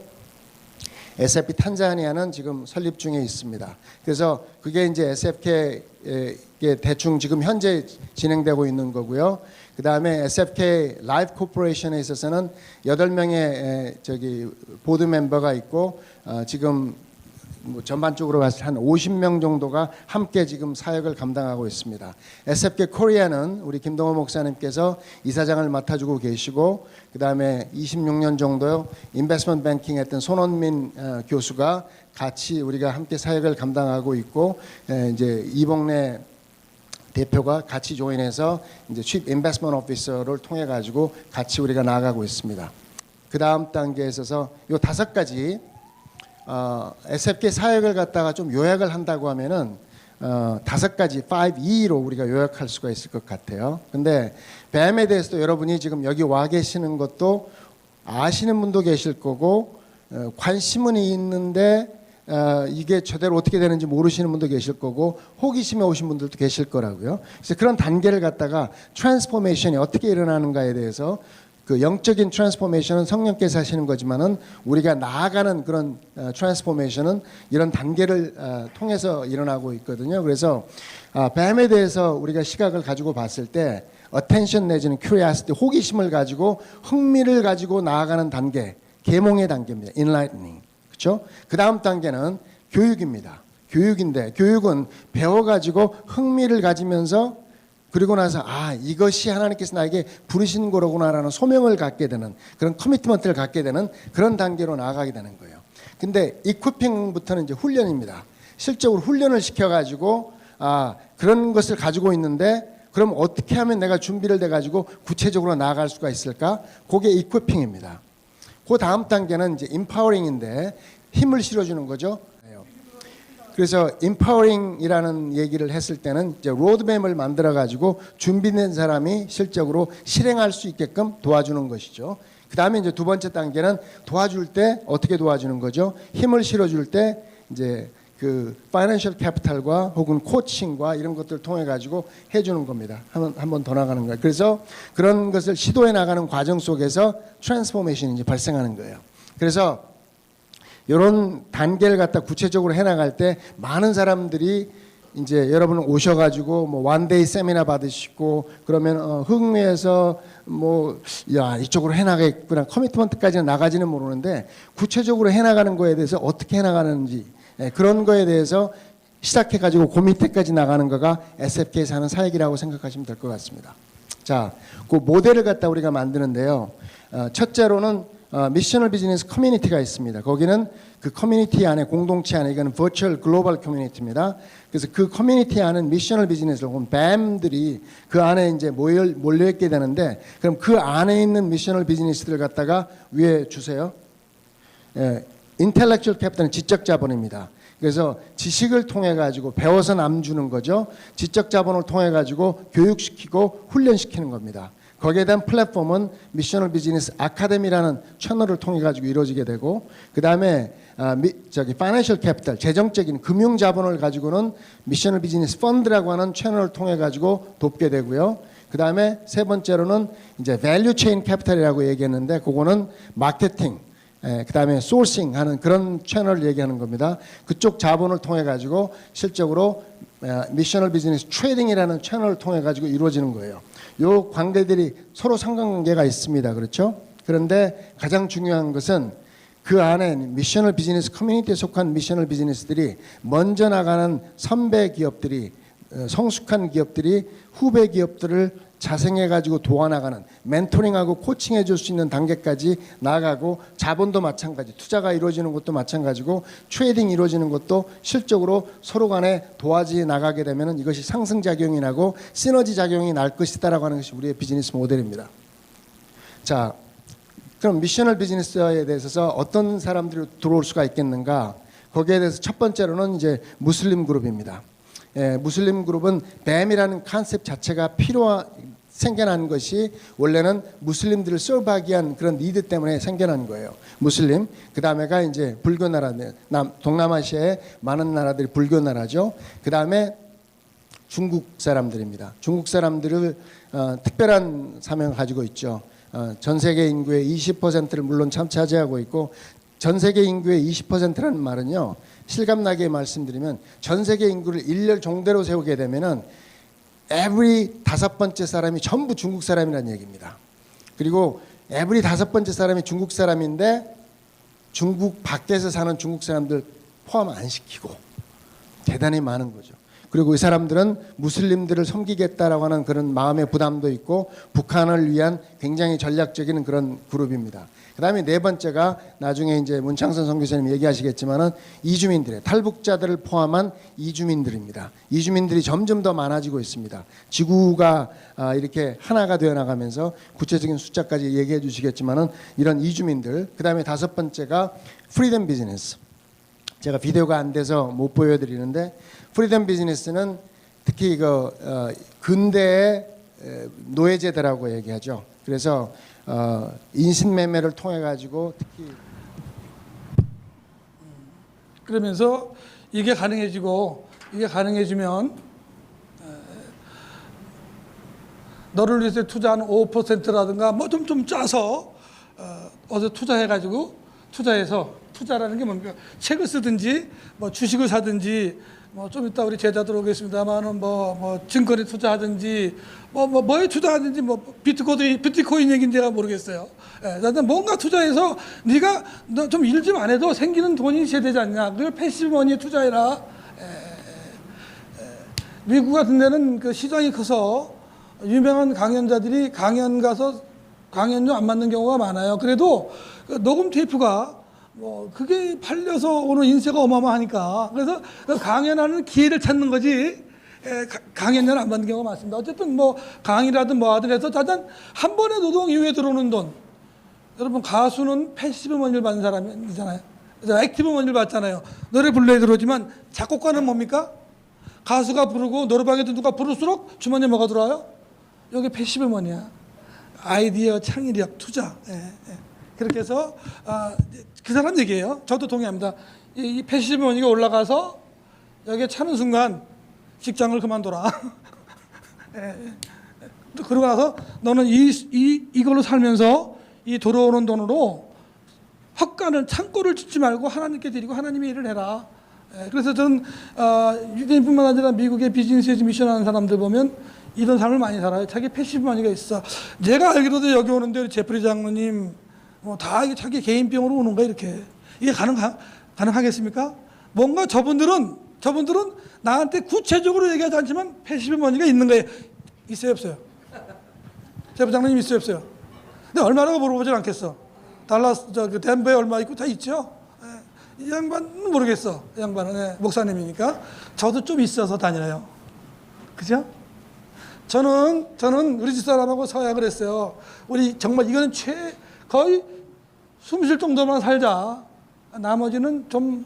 SFP 탄자니아는 지금 설립 중에 있습니다. 그래서 그게 이제 SFK에 대충 지금 현재 진행되고 있는 거고요. 그 다음에 SFK 라이프 코퍼레이션에 있어서는 8명의 저기 보드 멤버가 있고 지금 뭐 전반적으로 봤을 때 한 50명 정도가 함께 지금 사역을 감당하고 있습니다. SFK 코리아는 우리 김동호 목사님께서 이사장을 맡아주고 계시고 그 다음에 26년 정도 인베스트먼트 뱅킹 했던 손원민 교수가 같이 우리가 함께 사역을 감당하고 있고 이제 이봉래 대표가 같이 조인해서 이제 Chief Investment Officer를 통해 가지고 같이 우리가 나아가고 있습니다. 그 다음 단계에 있어서 요 5가지 SFK 사역을 갖다가 좀 요약을 한다고 하면은 5가지 5E로 우리가 요약할 수가 있을 것 같아요. 근데 뱀에 대해서도 여러분이 지금 여기 와 계시는 것도 아시는 분도 계실 거고 관심은 있는데 이게 제대로 어떻게 되는지 모르시는 분도 계실 거고 호기심에 오신 분들도 계실 거라고요. 그래서 그런 단계를 갖다가 트랜스포메이션이 어떻게 일어나는가에 대해서 그 영적인 트랜스포메이션은 성령께서 하시는 거지만은 우리가 나아가는 그런 트랜스포메이션은 이런 단계를 통해서 일어나고 있거든요. 그래서 뱀에 대해서 우리가 시각을 가지고 봤을 때 attention 내지는 curiosity, 호기심을 가지고 흥미를 가지고 나아가는 단계, 계몽의 단계입니다. enlightening. 그렇죠? 그 다음 단계는 교육입니다. 교육인데 교육은 배워가지고 흥미를 가지면서 그리고 나서 이것이 하나님께서 나에게 부르신 거로구나라는 소명을 갖게 되는 그런 커미트먼트를 갖게 되는 그런 단계로 나아가게 되는 거예요. 근데 이퀴핑부터는 이제 훈련입니다. 실적으로 훈련을 시켜가지고 그런 것을 가지고 있는데 그럼 어떻게 하면 내가 준비를 돼가지고 구체적으로 나아갈 수가 있을까? 그게 이퀴핑입니다. 그 다음 단계는 이제 임파워링인데 힘을 실어주는 거죠. 그래서 임파워링이라는 얘기를 했을 때는 이제 로드맵을 만들어 가지고 준비된 사람이 실적으로 실행할 수 있게끔 도와주는 것이죠. 그 다음에 이제 2번째 단계는 도와줄 때 어떻게 도와주는 거죠? 힘을 실어줄 때 이제 그 파이낸셜 캐피탈과 혹은 코칭과 이런 것들을 통해 가지고 해주는 겁니다. 한 번 더 나가는 거예요. 그래서 그런 것을 시도해 나가는 과정 속에서 트랜스포메이션이 이제 발생하는 거예요. 그래서 이런 단계를 갖다 구체적으로 해나갈 때 많은 사람들이 이제 여러분 오셔가지고 뭐 원데이 세미나 받으시고 그러면 흥미해서 뭐 이쪽으로 해나가겠구나 커미트먼트까지는 나가지는 모르는데 구체적으로 해나가는 거에 대해서 어떻게 해나가는지 그런 거에 대해서 시작해가지고 그 밑에까지 나가는 거가 SFK에서 하는 사역이라고 생각하시면 될 것 같습니다. 자, 그 모델을 갖다 우리가 만드는데요. 첫째로는 미셔널 비즈니스 커뮤니티가 있습니다. 거기는 그 커뮤니티 안에 공동체 안에 이거는 버추얼 글로벌 커뮤니티입니다. 그래서 그 커뮤니티 안은 미셔널 비즈니스 혹은 뱀들이 그 안에 이제 몰려 있게 되는데 그럼 그 안에 있는 미셔널 비즈니스들 갖다가 위에 주세요. 인텔렉츄얼 캐피탈은 지적 자본입니다. 그래서 지식을 통해 가지고 배워서 남주는 거죠. 지적 자본을 통해 가지고 교육시키고 훈련시키는 겁니다. 거기에 대한 플랫폼은 미셔널 비즈니스 아카데미라는 채널을 통해 가지고 이루어지게 되고 그 다음에 파이낸셜 캐피탈 재정적인 금융 자본을 가지고는 미셔널 비즈니스 펀드라고 하는 채널을 통해 가지고 돕게 되고요. 그 다음에 3번째로는 이제 밸류 체인 캐피탈이라고 얘기했는데 그거는 마케팅 그 다음에 소싱 하는 그런 채널을 얘기하는 겁니다. 그쪽 자본을 통해 가지고 실적으로 미셔널 비즈니스 트레이딩이라는 채널을 통해 가지고 이루어지는 거예요. 요 관계들이 서로 상관관계가 있습니다. 그렇죠? 그런데 가장 중요한 것은 그 안에 미셔널 비즈니스 커뮤니티에 속한 미셔널 비즈니스들이 먼저 나가는 선배 기업들이 성숙한 기업들이 후배 기업들을 자생해가지고 도와나가는 멘토링하고 코칭해 줄 수 있는 단계까지 나아가고 자본도 마찬가지 투자가 이루어지는 것도 마찬가지고 트레이딩 이루어지는 것도 실적으로 서로 간에 도와지 나가게 되면 이것이 상승작용이 나고 시너지 작용이 날 것이다라고 하는 것이 우리의 비즈니스 모델입니다. 자, 그럼 미셔널 비즈니스에 대해서 어떤 사람들이 들어올 수가 있겠는가? 거기에 대해서 첫 번째로는 이제 무슬림 그룹입니다. 무슬림 그룹은 뱀이라는 컨셉 자체가 생겨난 것이 원래는 무슬림들을 서브하기 위한 그런 니드 때문에 생겨난 거예요. 무슬림. 그 다음에가 이제 불교 나라들, 동남아시아의 많은 나라들이 불교 나라죠. 그 다음에 중국 사람들입니다. 중국 사람들을 특별한 사명을 가지고 있죠. 전 세계 인구의 20%를 물론 차지하고 있고 전 세계 인구의 20%라는 말은요. 실감나게 말씀드리면 전 세계 인구를 일렬 종대로 세우게 되면은 every 5번째 사람이 전부 중국 사람이라는 얘기입니다. 그리고 every 5번째 사람이 중국 사람인데 중국 밖에서 사는 중국 사람들 포함 안 시키고 대단히 많은 거죠. 그리고 이 사람들은 무슬림들을 섬기겠다라고 하는 그런 마음의 부담도 있고 북한을 위한 굉장히 전략적인 그런 그룹입니다. 그 다음에 네 번째가 나중에 이제 문창선 선교사님 얘기하시겠지만은 이주민들의 탈북자들을 포함한 이주민들입니다. 이주민들이 점점 더 많아지고 있습니다. 지구가 이렇게 하나가 되어 나가면서 구체적인 숫자까지 얘기해 주시겠지만은 이런 이주민들. 그 다음에 다섯 번째가 프리덤 비즈니스. 제가 비디오가 안 돼서 못 보여드리는데 프리덤 비즈니스는 특히 그 근대의 노예제도라고 얘기하죠. 그래서 인신매매를 통해 가지고 특히 그러면서 이게 가능해지면 너를 위해서 투자한 5%라든가 뭐 좀 짜서 어디서 투자해서 투자라는 게 뭡니까? 책을 쓰든지 뭐 주식을 사든지 뭐 좀 이따 우리 제자들 오겠습니다만은 뭐 증권에 투자하든지 뭐에 투자하든지 뭐 비트코인 얘기는 제가 모르겠어요. 예, 뭔가 투자해서 네가 너 좀 일 좀 안 해도 생기는 돈이 있어야 되지 않냐? 그걸 패시브 머니에 투자해라. 미국 같은 데는 그 시장이 커서 유명한 강연자들이 강연 가서 강연료 안 맞는 경우가 많아요. 그래도 그 녹음 테이프가 뭐 그게 팔려서 오는 인세가 어마어마하니까 그래서 그 강연하는 기회를 찾는 거지 강연료는 안 받는 경우가 많습니다. 어쨌든 뭐 강의라든 뭐 하든 해서 일단 한 번에 노동 이후에 들어오는 돈 여러분 가수는 패시브 머니를 받는 사람이잖아요. 액티브 머니를 받잖아요. 노래 불러야 들어오지만 작곡가는 뭡니까? 가수가 부르고 노래방에도 누가 부를수록 주머니에 뭐가 들어와요? 여기 패시브 머니야. 아이디어, 창의력, 투자. 그렇게 해서 그 사람 얘기예요. 저도 동의합니다. 이 패시브 머니가 올라가서 여기에 차는 순간 직장을 그만둬라. 그러고 나서 너는 이걸로 살면서 이 들어오는 돈으로 헛간을 창고를 짓지 말고 하나님께 드리고 하나님의 일을 해라. 그래서 저는 유대인뿐만 아니라 미국의 비즈니스 에즈 미션 하는 사람들 보면 이런 삶을 많이 살아요. 자기 패시브 머니가 있어. 제가 알기로도 여기 오는데 우리 제프리 장로님 뭐 다 자기 개인병으로 오는 거야 이렇게. 이게 가능하겠습니까? 뭔가 저분들은 나한테 구체적으로 얘기하지 않지만 패시브 머니가 있는 거예요. 있어요 없어요? 제프리 장로님 있어요 없어요? 근데 얼마라고 물어보진 않겠어. 달라스 그 덴버에 얼마 있고 다 있죠. 이 양반은 모르겠어. 이 양반은 목사님이니까 저도 좀 있어서 다니네요. 그죠? 저는 우리 집사람하고 서약을 했어요. 우리 정말 이거는 거의 숨 쉴 정도만 살자. 나머지는 좀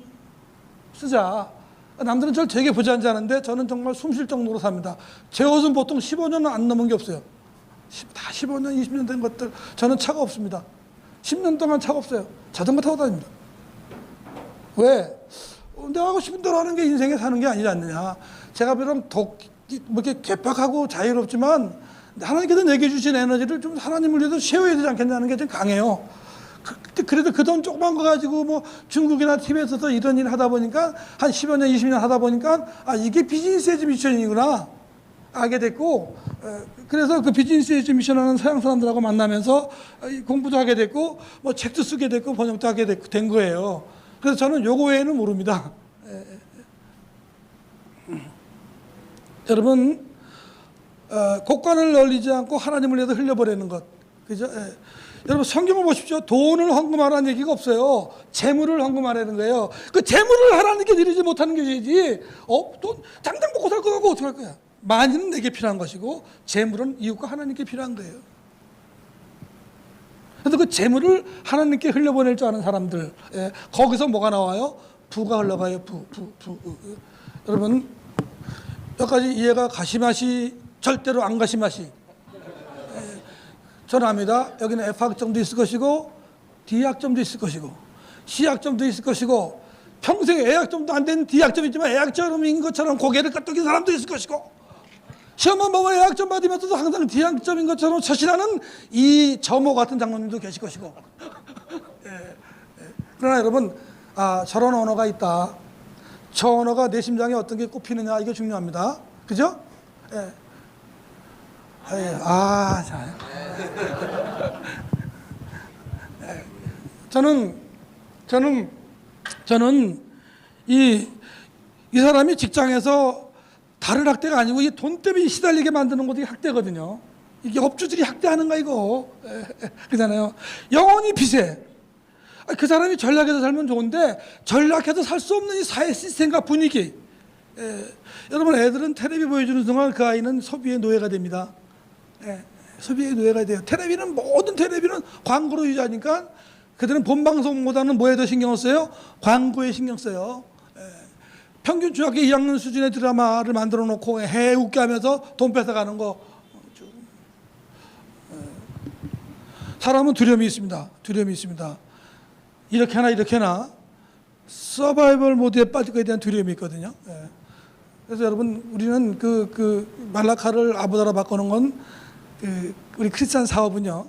쓰자. 남들은 저를 되게 부자인지하는데 저는 정말 숨 쉴 정도로 삽니다. 제 옷은 보통 15년은 안 넘은 게 없어요. 다 15년, 20년 된 것들. 저는 차가 없습니다. 10년 동안 차가 없어요. 자전거 타고 다닙니다. 왜? 내가 하고 싶은 대로 하는 게 인생에 사는 게 아니지 않느냐. 제가 비록 뭐 이렇게 괴팍하고 자유롭지만 하나님께서 내게 주신 에너지를 좀 하나님을 위해서 쉐어해야 되지 않겠냐는 게 좀 강해요. 그래도 그 돈 조그만 거 가지고 뭐 중국이나 티베트에서 이런 일 하다 보니까 한 10여 년, 20년 하다 보니까 이게 비즈니스 에즈 미션이구나 알게 됐고 그래서 그 비즈니스 에즈 미션 하는 서양 사람들하고 만나면서 공부도 하게 됐고 뭐 책도 쓰게 됐고 번역도 하게 된 거예요. 그래서 저는 요거 외에는 모릅니다. 여러분 곡간을 널리지 않고 하나님을 위해서 흘려보내는 것. 그죠? 예. 여러분 성경을 보십시오. 돈을 헌금하라는 얘기가 없어요. 재물을 헌금하라는 거예요. 그 재물을 하나님께 드리지 못하는 것이지. 돈 당장 먹고 살 거 갖고 어떻게 할 거야? 만인은 내게 필요한 것이고 재물은 이웃과 하나님께 필요한 거예요. 그래서 그 재물을 하나님께 흘려보낼 줄 아는 사람들, 예, 거기서 뭐가 나와요? 부가 흘러가요. 부. 여러분 여기까지 이해가 가시마시 절대로 안 가시마시. 저는 압니다. 여기는 F학점도 있을 것이고 D학점도 있을 것이고 C학점도 있을 것이고 평생 A학점도 안 된 D학점이지만 A학점인 것처럼 고개를 까딱인 사람도 있을 것이고 시험만 보면 A학점 받으면서도 항상 D학점인 것처럼 처신하는 이 점호 같은 장로님도 계실 것이고 그러나 여러분 저런 언어가 있다. 저 언어가 내 심장에 어떤 게 꼽히느냐 이게 중요합니다. 그죠? 예. 자. 저는 이 사람이 직장에서 다른 학대가 아니고 이 돈 때문에 시달리게 만드는 것이 학대거든요. 이게 업주들이 학대하는 거 이거. 그러잖아요. 영원히 빚에. 그 사람이 전략해서 살면 좋은데 전략해서 살 수 없는 이 사회 시스템과 분위기. 여러분 애들은 텔레비 보여주는 순간 그 아이는 소비의 노예가 됩니다. 소비의 노예가 돼요. 모든 텔레비는 광고로 유지하니까 그들은 본방송보다는 뭐에 더 신경을 써요? 광고에 신경 써요. 평균 중학교 2학년 수준의 드라마를 만들어 놓고 해 웃게 하면서 돈 뺏어가는 거. 사람은 두려움이 있습니다. 이렇게 하나 서바이벌 모드에 빠질 것에 대한 두려움이 있거든요. 그래서 여러분 우리는 그 말라카를 아보다로 바꾸는 건 우리 크리스찬 사업은요.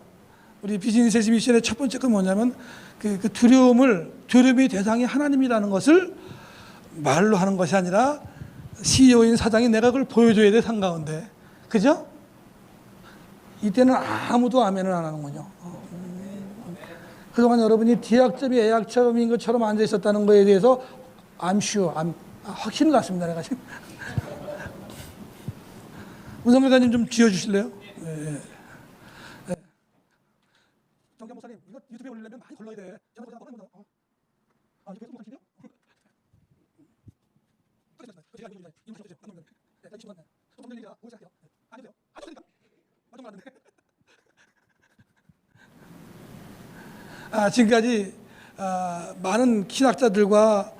우리 비즈니스 에즈 미션의 첫 번째 건 뭐냐면 그 두려움의 대상이 하나님이라는 것을 말로 하는 것이 아니라 CEO인 사장이 내가 그걸 보여줘야 돼 한가운데. 그죠? 이때는 아무도 아멘을 안 하는군요. 그동안 여러분이 D학점이 A학점인 것처럼 앉아 있었다는 거에 대해서 I'm sure, 확신을 갖습니다. 내가 지금. 문성교사님 좀 지어주실래요? 네. 정경 목사님, 이거 유튜브에 올리려면 많이 걸러야 돼. 지금까지 많은 신학자들과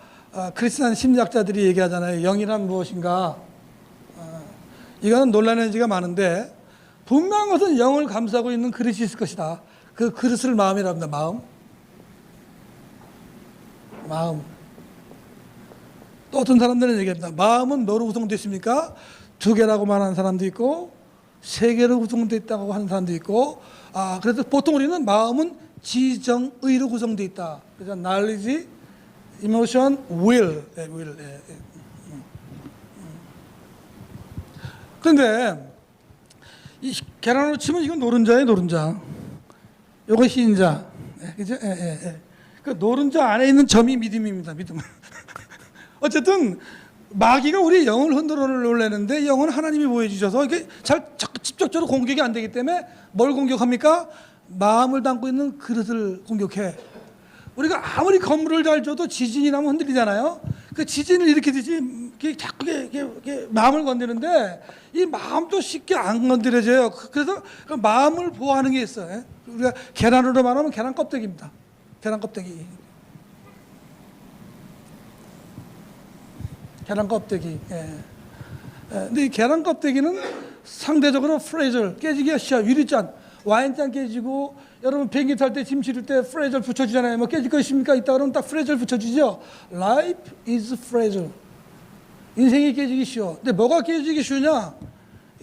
크리스찬 심리학자들이 얘기하잖아요. 영이란 무엇인가? 이거는 논란의 여지가 많은데 분명한 것은 영을 감싸고 있는 그릇이 있을 것이다. 그 그릇을 마음이라고 합니다. 마음. 또 어떤 사람들은 얘기합니다. 마음은 뭐로 구성되어 있습니까? 2개라고 말하는 사람도 있고 3개로 구성되어 있다고 하는 사람도 있고 그래서 보통 우리는 마음은 지정의로 구성되어 있다. 그래서 knowledge, emotion, will. 그런데 이 계란으로 치면 이건 노른자예요, 노른자. 요거 흰자. 그죠? 그 노른자 안에 있는 점이 믿음입니다, 믿음. 어쨌든 마귀가 우리 영을 흔들어 놓으려는데 영은 하나님이 보여주셔서 이게 잘 직접적으로 공격이 안 되기 때문에 뭘 공격합니까? 마음을 담고 있는 그릇을 공격해. 우리가 아무리 건물을 잘 줘도 지진이 나면 흔들리잖아요. 그 지진을 일으키듯이 자꾸 마음을 건드는데 이 마음도 쉽게 안 건드려져요. 그래서 그 마음을 보호하는 게 있어요. 우리가 계란으로 말하면 계란 껍데기입니다. 계란 껍데기. 계란 껍데기. 근데 이 계란 껍데기는 상대적으로 프레이즐, 깨지기가 쉬워요. 유리잔. 와인잔 깨지고 여러분 비행기 탈 때 짐 실을 때 프레이즐 붙여주잖아요. 뭐 깨질 거 있습니까? 있다 그러면 딱 프레이즐 붙여주죠. Life is fragile. 인생이 깨지기 쉬워. 근데 뭐가 깨지기 쉬우냐?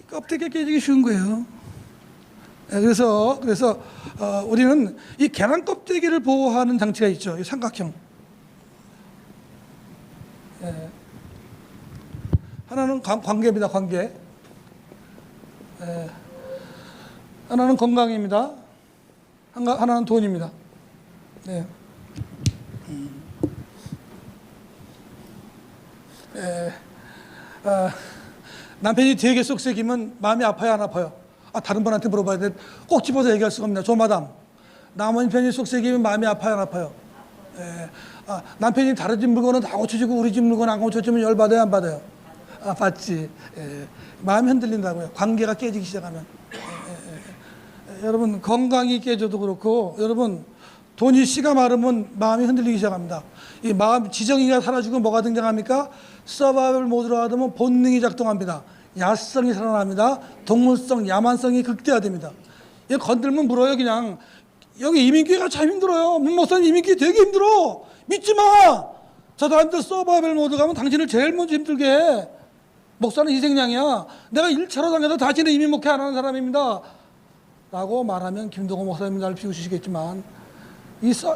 껍데기가 깨지기 쉬운 거예요. 그래서 우리는 이 계란 껍데기를 보호하는 장치가 있죠. 이 삼각형. 하나는 관계입니다. 관계. 하나는 건강입니다. 하나는 돈입니다. 남편이 되게 쏙색이면 마음이 아파요, 안 아파요? 다른 분한테 물어봐야 돼. 꼭 집어서 얘기할 수가 없네요. 조마담. 남편이 쏙색이면 마음이 아파요, 안 아파요? 남편이 다른 집 물건은 다 고쳐주고 우리 집 물건 안 고쳐주면 열받아요, 안 받아요? 받지. 마음이 흔들린다고요. 관계가 깨지기 시작하면. 여러분, 건강이 깨져도 그렇고, 여러분, 돈이 씨가 마르면 마음이 흔들리기 시작합니다. 이 마음, 지정이가 사라지고 뭐가 등장합니까? 서바이벌 모드로 하면 본능이 작동합니다. 야성이 살아납니다. 동물성, 야만성이 극대화됩니다. 얘 건들면 물어요, 그냥. 여기 이민교회가 참 힘들어요. 목사님 이민교회 되게 힘들어. 믿지 마. 저 사람들 서바이벌 모드 가면 당신을 제일 먼저 힘들게 해. 목사는 희생양이야. 내가 1차로 당해서 다시는 이민 목회 안 하는 사람입니다. 라고 말하면 김동호 목사님이 날 비웃으시겠지만,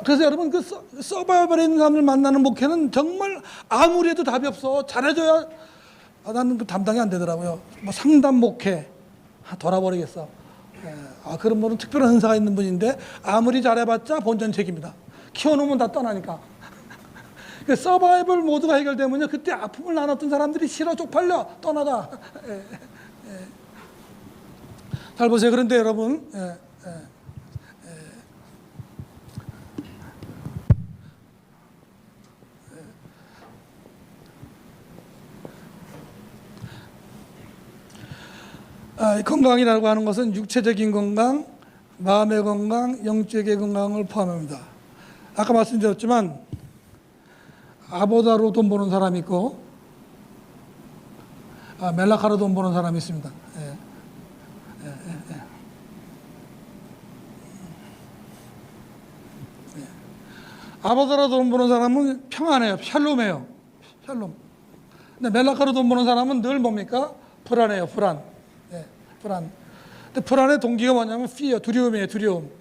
그래서 여러분, 그 서바이벌에 있는 사람들 만나는 목회는 정말 아무리 해도 답이 없어. 잘해줘야, 나는 그 담당이 안 되더라고요. 뭐 상담 목회, 돌아버리겠어. 그런 분은 특별한 은사가 있는 분인데, 아무리 잘해봤자 본전책입니다. 키워놓으면 다 떠나니까. 그 서바이벌 모드가 해결되면요, 그때 아픔을 나눴던 사람들이 싫어, 쪽팔려, 떠나가. 잘 보세요. 그런데 여러분, 건강이라고 하는 것은 육체적인 건강, 마음의 건강, 영적인 건강을 포함합니다. 아까 말씀드렸지만 아보다로 돈 버는 사람이 있고 멜라카로 돈 버는 사람이 있습니다. 아보다로 돈 버는 사람은 평안해요. 샬롬해요. 샬롬. 근데 멜라카로 돈 버는 사람은 늘 뭡니까? 불안해요. 불안. 불안. 근데 불안의 동기가 뭐냐면 fear, 두려움이에요. 두려움.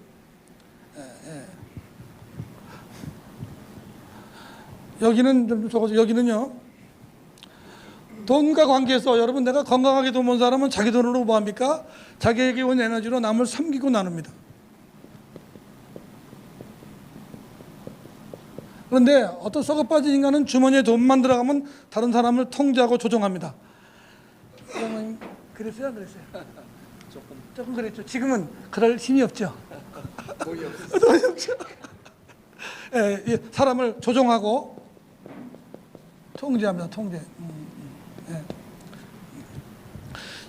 여기는 좀 적어서 여기는요. 돈과 관계에서 여러분 내가 건강하게 돈 번 사람은 자기 돈으로 뭐 합니까? 자기에게 온 에너지로 남을 섬기고 나눕니다. 그런데 어떤 썩어빠진 인간은 주머니에 돈만 들어가면 다른 사람을 통제하고 조종합니다. 그랬어요? 안 그랬어요? 조금 그랬죠. 지금은 그럴 힘이 없죠. 돈이 없죠. 사람을 조종하고 통제합니다. 통제.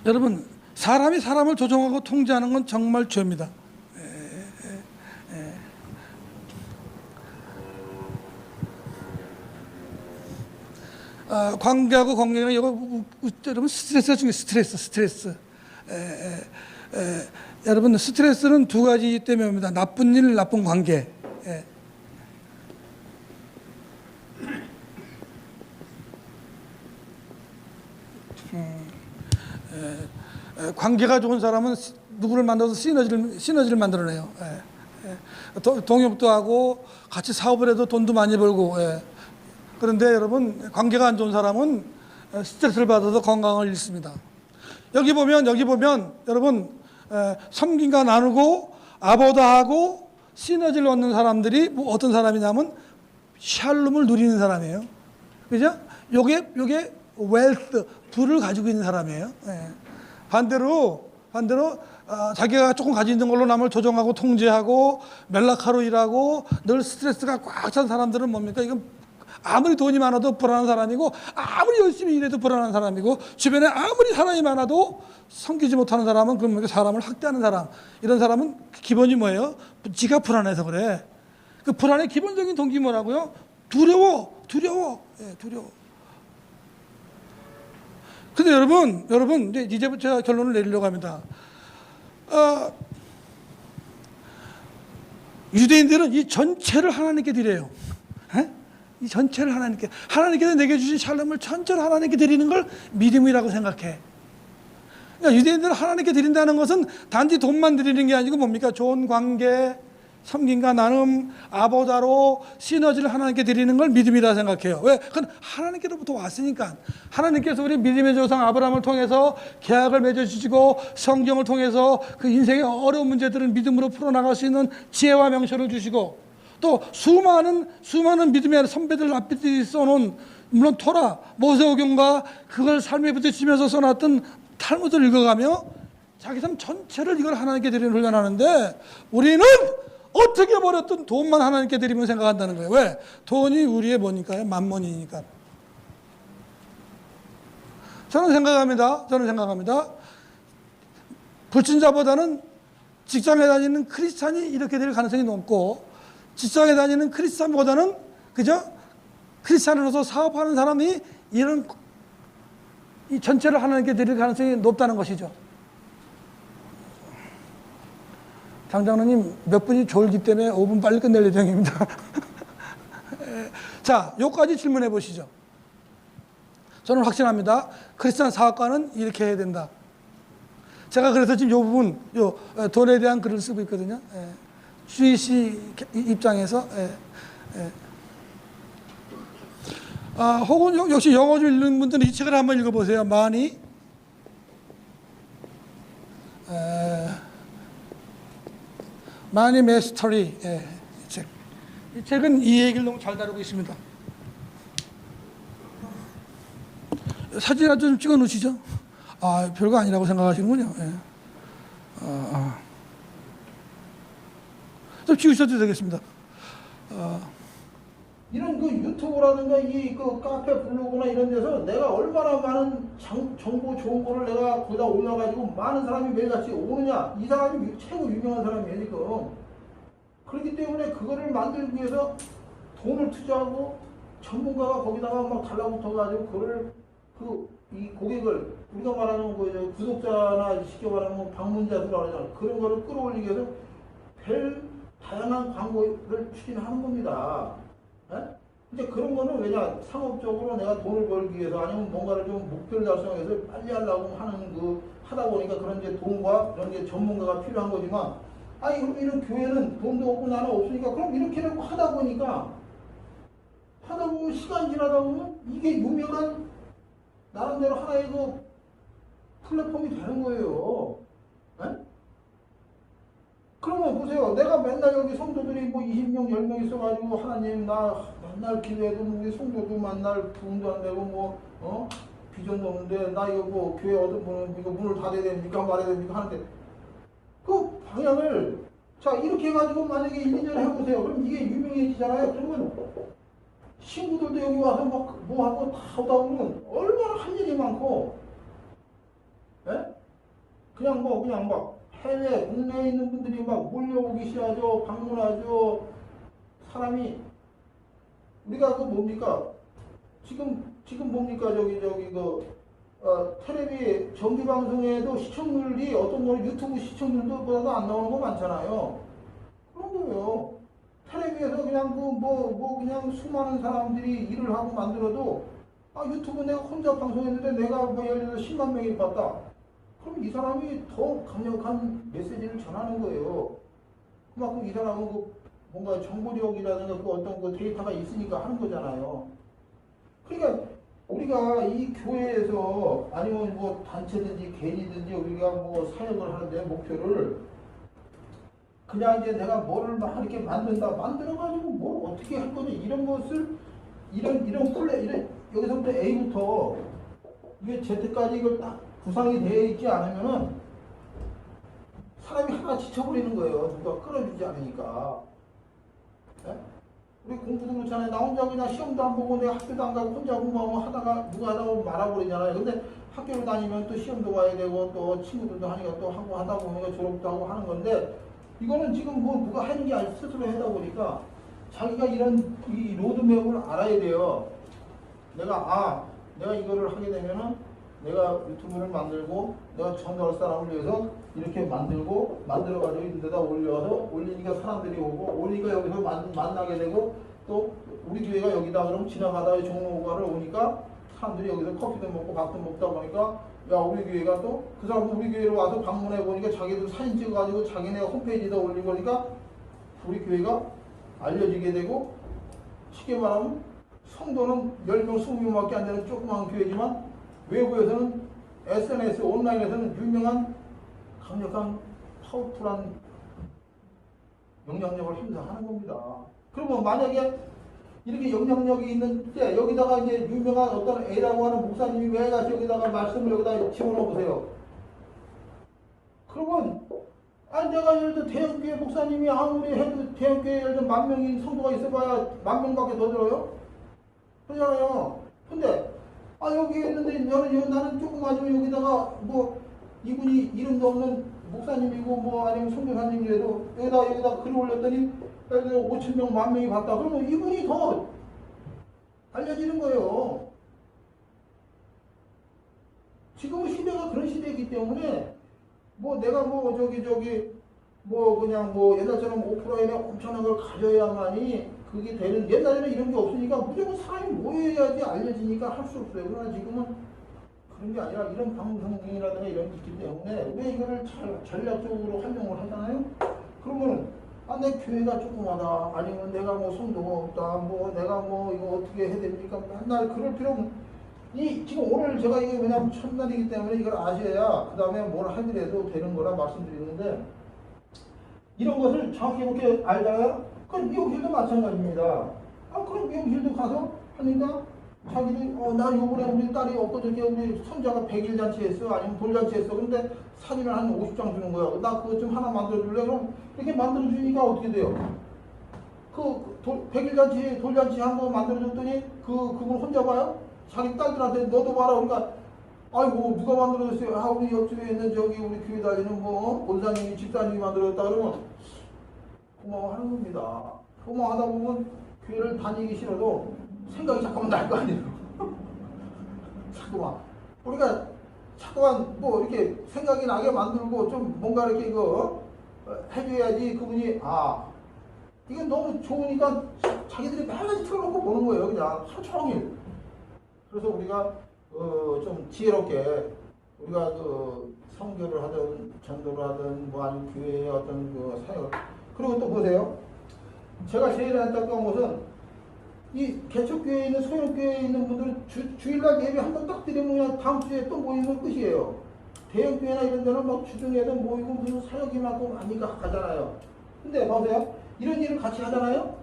여러분, 사람이 사람을 조종하고 통제하는 건 정말 죄입니다. 관계하고 관계가 이거 여러분 스트레스 중에 스트레스. 여러분 스트레스는 두 가지 때문에 옵니다. 나쁜 일, 나쁜 관계. 관계가 좋은 사람은 누구를 만나서 시너지를 만들어내요. 동업도 하고 같이 사업을 해도 돈도 많이 벌고. 그런데 여러분 관계가 안 좋은 사람은 스트레스를 받아서 건강을 잃습니다. 여기 보면 여러분 섬김과 나누고 아보다하고 시너지를 얻는 사람들이 어떤 사람이냐면 샬롬을 누리는 사람이에요. 그죠? 요게 웰스, 부를 가지고 있는 사람이에요. 반대로 자기가 조금 가지고 있는 걸로 남을 조종하고 통제하고 멜라카로 일하고 늘 스트레스가 꽉 찬 사람들은 뭡니까? 이건 아무리 돈이 많아도 불안한 사람이고 아무리 열심히 일해도 불안한 사람이고 주변에 아무리 사람이 많아도 섬기지 못하는 사람은 그러면 사람을 학대하는 사람. 이런 사람은 기본이 뭐예요? 지가 불안해서 그래. 그 불안의 기본적인 동기 뭐라고요? 두려워. 근데 여러분 이제부터 제가 결론을 내리려고 합니다. 유대인들은 이 전체를 하나님께 드려요. 이 전체를 하나님께서 내게 주신 샬롬을 전체를 하나님께 드리는 걸 믿음이라고 생각해. 그러니까 유대인들은 하나님께 드린다는 것은 단지 돈만 드리는 게 아니고 뭡니까? 좋은 관계, 섬김과 나눔, 아보다로 시너지를 하나님께 드리는 걸 믿음이라 생각해요. 왜? 그건 하나님께로부터 왔으니까. 하나님께서 우리 믿음의 조상 아브라함을 통해서 계약을 맺어주시고 성경을 통해서 그 인생의 어려운 문제들을 믿음으로 풀어나갈 수 있는 지혜와 명철을 주시고 또 수많은 믿음의 선배들 앞뒤 써놓은 물론 토라, 모세오경과 그걸 삶에 부딪히면서 써놨던 탈무드를 읽어가며 자기 삶 전체를 이걸 하나님께 드리는 훈련하는데 우리는 어떻게 버렸든 돈만 하나님께 드리면 생각한다는 거예요. 왜? 돈이 우리의 뭐니까요? 만몬이니까. 저는 생각합니다. 불신자보다는 직장에 다니는 크리스찬이 이렇게 될 가능성이 높고 직장에 다니는 크리스찬보다는 그죠? 크리스찬으로서 사업하는 사람이 이런 이 전체를 하나님께 드릴 가능성이 높다는 것이죠. 장장로님 몇 분이 졸기 때문에 5분 빨리 끝낼 예정입니다. 자, 여기까지 질문해 보시죠. 저는 확신합니다. 크리스찬 사업가는 이렇게 해야 된다. 제가 그래서 지금 이 부분, 돈에 대한 글을 쓰고 있거든요. 주의시 입장에서. 혹은 역시 영어 좀 읽는 분들은 이 책을 한번 읽어보세요. Money Mastery. 이 책은 이 얘기를 너무 잘 다루고 있습니다. 사진 하나 좀 찍어 놓으시죠. 별거 아니라고 생각하시는군요. 좀 찍으셔도 되겠습니다. 이런 그 유튜브라든가 그 카페 블로그나 이런 데서 내가 얼마나 많은 정보 좋은 거를 내가 거기다 올려가지고 많은 사람이 매일같이 오느냐. 이 사람이 최고 유명한 사람이에요 지금. 그렇기 때문에 그거를 만들기 위해서 돈을 투자하고 전문가가 거기다가 막 달라붙어가지고 그걸 이 고객을 우리가 말하는 거죠. 구독자나 쉽게 말하면 방문자 수라고 하잖아요. 그런 거를 끌어올리기 위해서 별 다양한 광고를 추진하는 겁니다. 이제 그런 거는 왜냐 상업적으로 내가 돈을 벌기 위해서 아니면 뭔가를 좀 목표를 달성해서 빨리 하려고 하는 하다 보니까 그런 이제 돈과 그런 게 전문가가 필요한 거지만 그럼 이런 교회는 돈도 없고 나는 없으니까 그럼 이렇게라고 하다 보면 시간이 지나다 보면 이게 유명한 나름대로 하나의 플랫폼이 되는 거예요. 그러면 보세요. 내가 맨날 여기 성도들이 20명, 10명 있어가지고 하나님 나 맨날 기도해도 우리 성도도 만날 부흥도 안 되고 비전도 없는데 나 이거 교회 어떤 분은 이거 문을 닫아야 됩니까? 말아야 됩니까? 하는데 그 방향을 이렇게 해가지고 만약에 1, 2년 해보세요. 그럼 이게 유명해지잖아요. 그러면 친구들도 여기 와서 뭐하고 다 하다 보면 얼마나 할 일이 많고 그냥 해외, 국내에 있는 분들이 몰려오기 시작하죠. 방문하죠. 사람이 우리가 뭡니까? 지금 뭡니까? 텔레비 정기 방송에도 시청률이 어떤 거 유튜브 시청률보다도 안 나오는 거 많잖아요. 그런 거예요. 텔레비에서 그냥 그냥 수많은 사람들이 일을 하고 만들어도 유튜브 내가 혼자 방송했는데 내가 예를 들어서 10만 명이 봤다. 그럼 이 사람이 더 강력한 메시지를 전하는 거예요. 그만큼 이 사람은 뭔가 정보력이라든가 어떤 데이터가 있으니까 하는 거잖아요. 그러니까 우리가 이 교회에서 아니면 단체든지 개인이든지 우리가 사역을 하는데 목표를 그냥 이제 내가 뭐를 막 이렇게 만들어가지고 뭘 어떻게 할 거냐 이런 것을 이런 여기서부터 A부터 이게 Z까지 이걸 딱 구상이 되어 있지 않으면은 사람이 하나 지쳐버리는 거예요. 누가 끌어주지 않으니까. 우리 공부도 그렇잖아요. 나 혼자 그냥 시험도 안 보고 내가 학교도 안 가고 혼자 공부하고 하다가 누가 하다 보면 말아버리잖아요. 근데 학교를 다니면 또 시험도 봐야 되고 또 친구들도 하니까 또 하다 보면 졸업도 하고 하는 건데 이거는 지금 누가 하는 게 아니라 스스로 하다 보니까 자기가 이 로드맵을 알아야 돼요. 내가 이거를 하게 되면은 내가 유튜브를 만들고 내가 전도할 사람을 위해서 이렇게 만들어가지고 이런 데다 올리니까 사람들이 오고 올리니까 여기서 만나게 되고 또 우리 교회가 여기다 그럼 지나가다가 종로가를 오니까 사람들이 여기서 커피도 먹고 밥도 먹다 보니까 우리 교회가 또 그 사람도 우리 교회로 와서 방문해 보니까 자기들 사진 찍어가지고 자기네가 홈페이지에다 올리고 그러니까 우리 교회가 알려지게 되고 쉽게 말하면 성도는 10명, 20명밖에 안 되는 조그마한 교회지만 외부에서는 SNS, 온라인에서는 유명한 강력한 파워풀한 영향력을 행사하는 겁니다. 그러면 만약에 이렇게 영향력이 있는데 여기다가 이제 유명한 어떤 A라고 하는 목사님이 왜 가서 여기다가 말씀을 여기다 집어넣어 보세요. 그러면 내가 예를 들어 대형교회 목사님이 아무리 해도 대형교회 예를 들어 10,000명이 성도가 있어봐야 10,000명밖에 더 들어요? 그러잖아요. 근데 여기 있는데 나는 조금 맞으면 여기다가 뭐 이분이 이름도 없는 목사님이고 뭐 아니면 선교사님이라도 여기다 글을 올렸더니 예를 들어 5,000명, 10,000명이 봤다. 그러면 이분이 더 알려지는 거예요. 지금은 시대가 그런 시대이기 때문에 뭐 내가 뭐 뭐 그냥 뭐 옛날처럼 오프라인에 엄청난 걸 가져야만이 그게 되는, 옛날에는 이런 게 없으니까 무조건 사람이 모여야지 알려지니까 할 수 없어요. 그러나 지금은 그런 게 아니라 이런 방송이라든가 이런 게 있기 때문에 왜 이거를 전략적으로 활용을 하잖아요. 그러면 내 교회가 조그마다, 아니면 내가 뭐 성도가 없다, 뭐 내가 뭐 이거 어떻게 해야 됩니까? 맨날 그럴 필요는, 지금 오늘 제가 이게 왜냐면 첫날이기 때문에 이걸 아셔야 그 다음에 뭘 하더라도 되는 거라 말씀드리는데, 이런 것을 정확히 이렇게 알잖아요. 그럼 미용실도 마찬가지입니다. 그럼 미용실도 가서 하니까 자기들이 나 요번에 우리 딸이 엊그저께 우리 손자가 100일 잔치 했어, 아니면 돌잔치 했어. 근데 사진을 한 50장 주는 거야. 나 그거 좀 하나 만들어 줄래? 그럼 이렇게 만들어 주니까 어떻게 돼요? 100일 잔치, 돌잔치 한 거 만들어 줬더니 그분 혼자 봐요? 자기 딸들한테 너도 봐라. 그러니까 아이고 누가 만들어줬어요? 우리 옆집에 있는 우리 교회 다니는 뭐 권사님이, 집사님이 만들어줬다. 그러면 고마워하는 겁니다. 고마워하다 보면 교회를 다니기 싫어도 생각이 자꾸만 날 거 아니에요. 자꾸만 우리가 자꾸만 뭐 이렇게 생각이 나게 만들고 좀 뭔가 이렇게 이거 해줘야지 그분이 이건 너무 좋으니까 자기들이 매일같이 틀어놓고 보는 거예요. 그냥 하루 종일. 그래서 우리가 좀 지혜롭게 우리가 선교를 하든 전도를 하든 뭐 아니면 교회의 어떤 사역, 그리고 또 보세요. 제가 제일 안타까운 것은 이 개척교회에 있는 소형교회에 있는 분들은 주일날 예배 한 번 딱 드리면 다음 주에 또 모이면 끝이에요. 대형교회나 이런 데는 막 주중에도 모이고 무슨 사역이 많고 많이 가잖아요. 근데 보세요. 이런 일을 같이 하잖아요.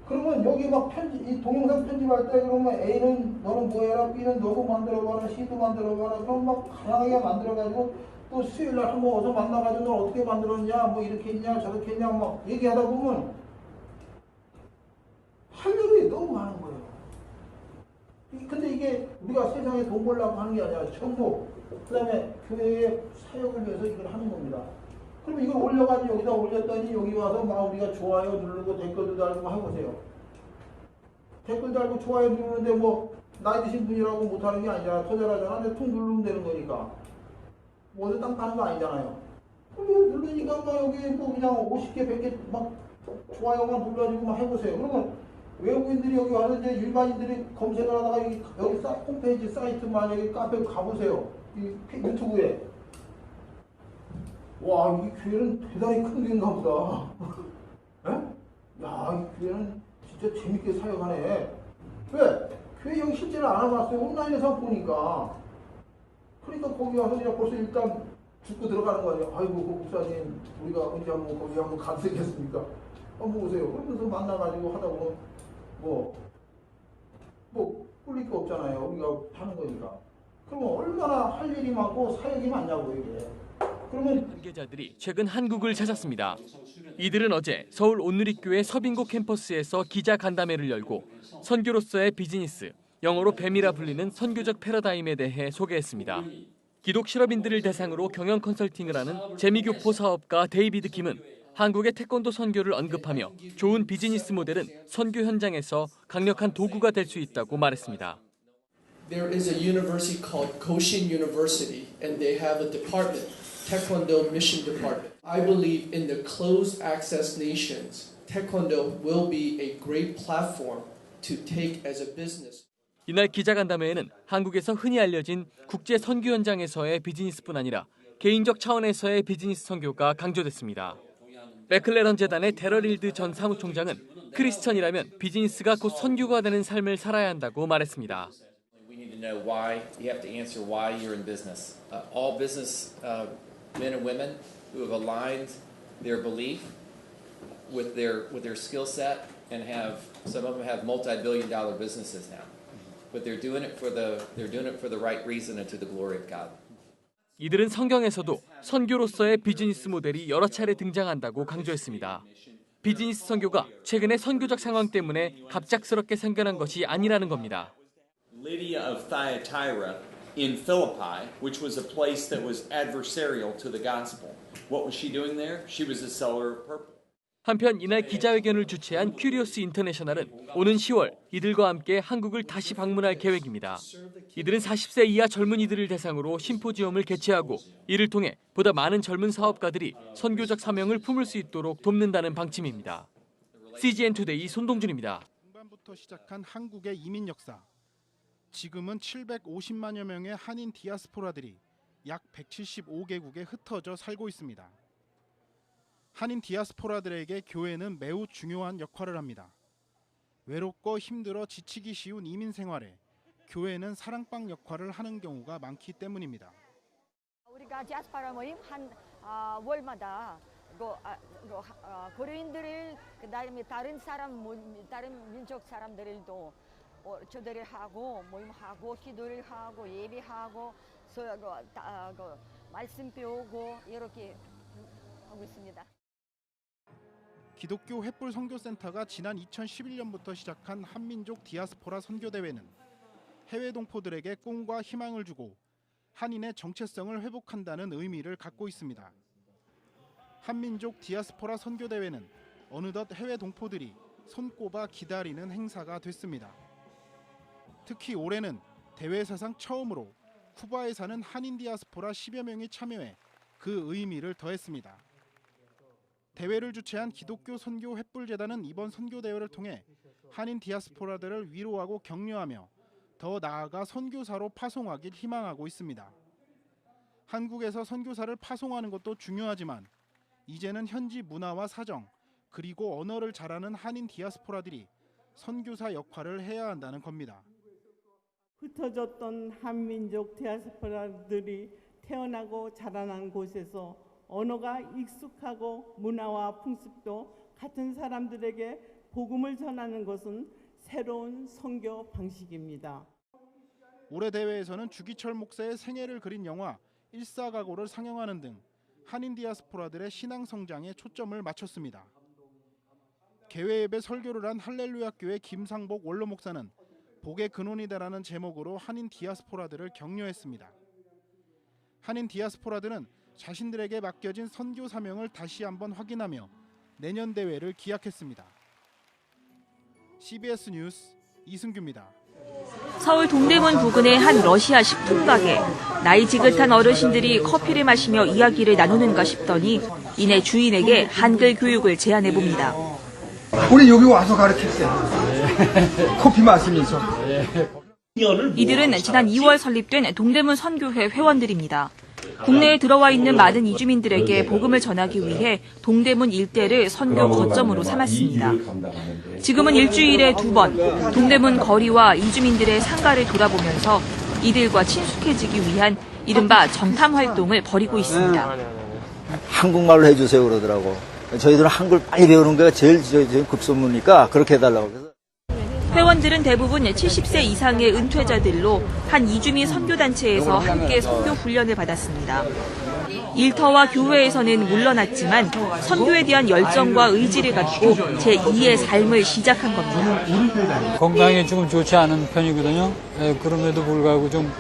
그러면 여기 막 이 동영상 편집할 때 그러면 A는 너는 뭐 해라, B는 너도 만들어봐라, C도 만들어봐라. 그럼 막 다양하게 만들어가지고 또 수요일날 한번 어서 만나가지고 너 어떻게 만들었냐, 뭐 이렇게 했냐, 저렇게 했냐, 막 얘기하다 보면 할 일이 너무 많은 거예요. 근데 이게 우리가 세상에 돈 벌려고 하는 게 아니라 전부 그 다음에 교회의 사역을 위해서 이걸 하는 겁니다. 그럼 이걸 올려가지고 여기다 올렸더니 여기 와서 막 우리가 좋아요 누르고 댓글도 달고 해보세요. 댓글 달고 좋아요 누르는데 뭐 나이 드신 분이라고 못하는 게 아니라 더 잘하잖아. 근데 툭 누르면 되는 거니까. 뭐 어디 땅 파는 거 아니잖아요. 그럼 이거 누르니까 막 여기 뭐 그냥 50개 100개 막 좋아요만 눌러주고 막 해보세요. 그러면 외국인들이 여기 와서 이제 일반인들이 검색을 하다가 여기 홈페이지 사이트 만약에 카페 가보세요. 이 유튜브에. 와, 이 교회는 대단히 큰 교회인가 보다. 야, 이 교회는 진짜 재밌게 사역하네. 왜? 교회 여기 실제로 안 와봤어요. 온라인에서 보니까. 그러니까 거기 와서 그냥 벌써 일단 죽고 들어가는 거 아니에요. 아이고, 그 목사님, 우리가 언제 한번 거기 한번 가도 되겠습니까? 한번 오세요. 그러면서 만나가지고 하다 보면 뭐 꿀릴 거 없잖아요. 우리가 하는 거니까. 그러면 얼마나 할 일이 많고 사역이 많냐고 이게. 그러면 관계자들이 최근 한국을 찾았습니다. 이들은 어제 서울 온누리교회 서빙고 캠퍼스에서 기자 간담회를 열고 선교로서의 비즈니스, 영어로 뱀이라 불리는 선교적 패러다임에 대해 소개했습니다. 기독 실업인들을 대상으로 경영 컨설팅을 하는 재미교포 사업가 데이비드 김은 한국의 태권도 선교를 언급하며 좋은 비즈니스 모델은 선교 현장에서 강력한 도구가 될 수 있다고 말했습니다. There is a university called Koshin University, and they have a department, Taekwondo Mission Department. I believe in the closed access nations, Taekwondo will be a great platform to take as a business. 이날 기자간담회에는 한국에서 흔히 알려진 국제 선교 현장에서의 비즈니스뿐 아니라 개인적 차원에서의 비즈니스 선교가 강조됐습니다. 맥클레런 재단의 데럴릴드 전 사무총장은 크리스천이라면 비즈니스가 곧 선교가 되는 삶을 살아야 한다고 말했습니다. We need to know why. You have to answer why you're in business. All business men and women who have aligned their belief with their skill set and some of them have multi-billion-dollar businesses now, but they're doing it for the right reason and to the glory of God. 이들은 성경에서도 선교로서의 비즈니스 모델이 여러 차례 등장한다고 강조했습니다. 비즈니스 선교가 최근의 선교적 상황 때문에 갑작스럽게 생겨난 것이 아니라는 겁니다. Lydia of Thyatira in Philippi, which was a place that was adversarial to the gospel. What was she doing there? She was a seller of purple. 한편 이날 기자회견을 주최한 큐리오스 인터내셔널은 오는 10월 이들과 함께 한국을 다시 방문할 계획입니다. 이들은 40세 이하 젊은이들을 대상으로 심포지엄을 개최하고 이를 통해 보다 많은 젊은 사업가들이 선교적 사명을 품을 수 있도록 돕는다는 방침입니다. CGN 투데이 손동준입니다. 중반부터 시작한 한국의 이민 역사. 지금은 750만여 명의 한인 디아스포라들이 약 175개국에 흩어져 살고 있습니다. 한인 디아스포라들에게 교회는 매우 중요한 역할을 합니다. 외롭고 힘들어 지치기 쉬운 이민 생활에 교회는 사랑방 역할을 하는 경우가 많기 때문입니다. 우리가 디아스포라 모임 한 월마다 고려인들을 그다음에 다른 민족 사람들도 초대를 하고 모임하고 기도를 하고 예배하고 말씀 배우고 이렇게 하고 있습니다. 기독교 횃불 선교센터가 지난 2011년부터 시작한 한민족 디아스포라 선교대회는 해외 동포들에게 꿈과 희망을 주고 한인의 정체성을 회복한다는 의미를 갖고 있습니다. 한민족 디아스포라 선교대회는 어느덧 해외 동포들이 손꼽아 기다리는 행사가 됐습니다. 특히 올해는 대회 사상 처음으로 쿠바에 사는 한인 디아스포라 10여 명이 참여해 그 의미를 더했습니다. 대회를 주최한 기독교 선교 횃불재단은 이번 선교대회를 통해 한인 디아스포라들을 위로하고 격려하며 더 나아가 선교사로 파송하길 희망하고 있습니다. 한국에서 선교사를 파송하는 것도 중요하지만 이제는 현지 문화와 사정 그리고 언어를 잘하는 한인 디아스포라들이 선교사 역할을 해야 한다는 겁니다. 흩어졌던 한민족 디아스포라들이 태어나고 자라난 곳에서 언어가 익숙하고 문화와 풍습도 같은 사람들에게 복음을 전하는 것은 새로운 선교 방식입니다. 올해 대회에서는 주기철 목사의 생애를 그린 영화 일사각오를 상영하는 등 한인 디아스포라들의 신앙 성장에 초점을 맞췄습니다. 개회 예배 설교를 한 할렐루야 교회 김상복 원로 목사는 복의 근원이다라는 제목으로 한인 디아스포라들을 격려했습니다. 한인 디아스포라들은 자신들에게 맡겨진 선교 사명을 다시 한번 확인하며 내년 대회를 기약했습니다. CBS 뉴스 이승규입니다. 서울 동대문 부근의 한 러시아 식품 가게. 나이 지긋한 어르신들이 커피를 마시며 이야기를 나누는가 싶더니 이내 주인에게 한글 교육을 제안해 봅니다. 우리 여기 와서 가르쳤어요. 커피 마시면서. 이들은 지난 2월 설립된 동대문 선교회 회원들입니다. 국내에 들어와 있는 많은 이주민들에게 복음을 전하기 위해 동대문 일대를 선교 거점으로 삼았습니다. 지금은 일주일에 2번 동대문 거리와 이주민들의 상가를 돌아보면서 이들과 친숙해지기 위한 이른바 정탐 활동을 벌이고 있습니다. 한국말로 해주세요 그러더라고. 저희들은 한글 빨리 배우는 게 제일 급선무니까 그렇게 해달라고. 회원들은 대부분 70세 이상의 은퇴자들로 한 이주민 선교단체에서 함께 선교 훈련을 받았습니다. 일터와 교회에서는 물러났지만 선교에 대한 열정과 의지를 갖고 제2의 삶을 시작한 겁니다. 건강에 조금 좋지 않은 편이거든요. 그럼에도 불구하고 좀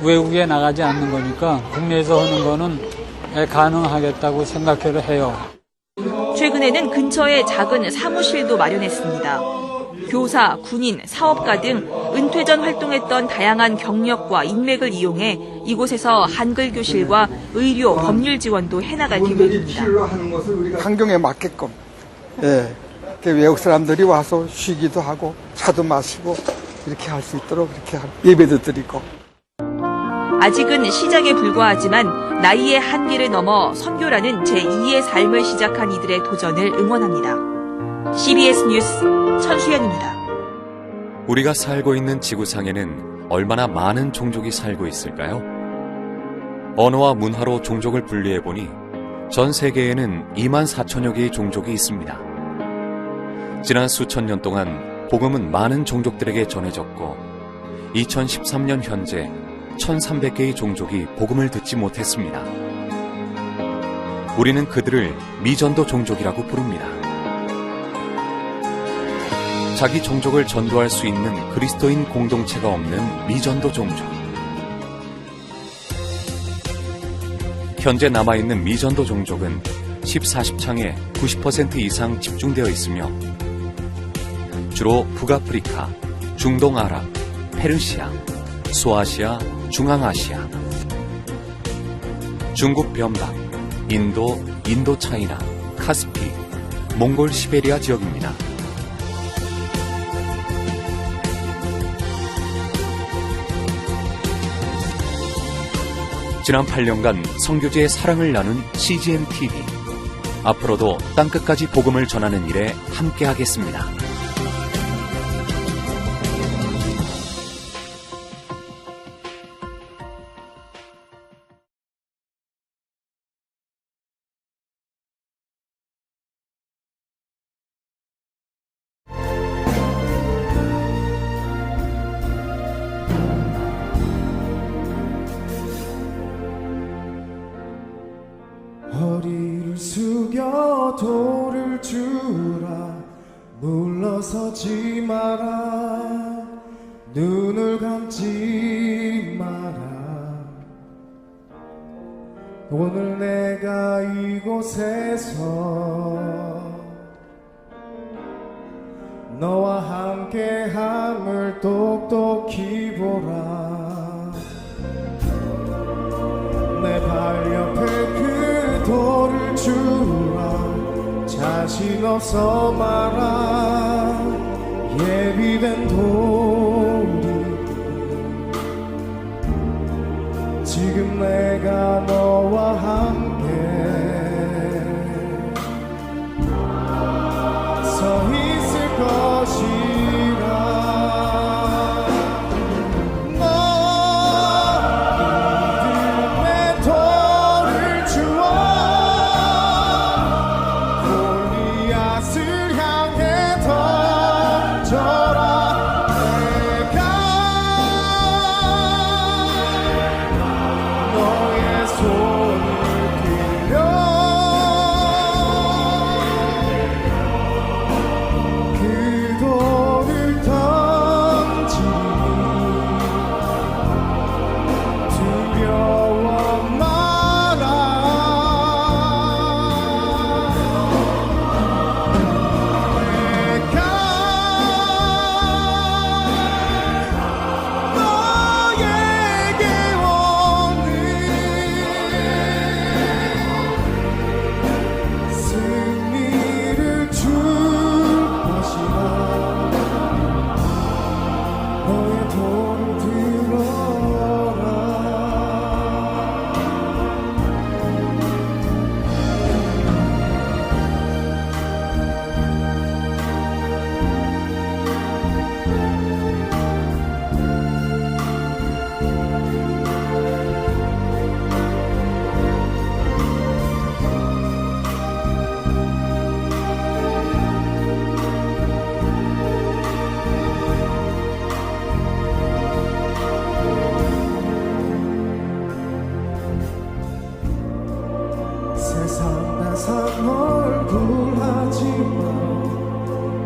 외국에 나가지 않는 거니까 국내에서 하는 거는 가능하겠다고 생각을 해요. 최근에는 근처에 작은 사무실도 마련했습니다. 교사, 군인, 사업가 등 은퇴 전 활동했던 다양한 경력과 인맥을 이용해 이곳에서 한글 교실과 의료, 법률 지원도 해나갈 계획입니다. 환경에 맞게끔 외국 사람들이 와서 쉬기도 하고 차도 마시고 이렇게 할 수 있도록 이렇게 예배도 드리고. 아직은 시작에 불과하지만 나이의 한계를 넘어 선교라는 제2의 삶을 시작한 이들의 도전을 응원합니다. CBS 뉴스 천수연입니다. 우리가 살고 있는 지구상에는 얼마나 많은 종족이 살고 있을까요? 언어와 문화로 종족을 분리해보니 전 세계에는 2만 4천여 개의 종족이 있습니다. 지난 수천 년 동안 복음은 많은 종족들에게 전해졌고 2013년 현재 1,300개의 종족이 복음을 듣지 못했습니다. 우리는 그들을 미전도 종족이라고 부릅니다. 자기 종족을 전도할 수 있는 그리스도인 공동체가 없는 미전도 종족. 현재 남아있는 미전도 종족은 10-40창에 90% 이상 집중되어 있으며 주로 북아프리카, 중동아랍, 페르시아, 소아시아, 중앙아시아, 중국 변방, 인도, 인도차이나, 카스피, 몽골 시베리아 지역입니다. 지난 8년간 선교지의 사랑을 나눈 CGN-TV. 앞으로도 땅끝까지 복음을 전하는 일에 함께하겠습니다. 허리를 숙여 돌을 주라 물러서지 마라 눈을 감지 마라 오늘 내가 이곳에서 너와 함께함을 똑똑히 보라 내 발 옆에 그 돌을 주라 자신 없어 마라 예비된 돌이 지금 내가 너와 함께 서 있을 것이라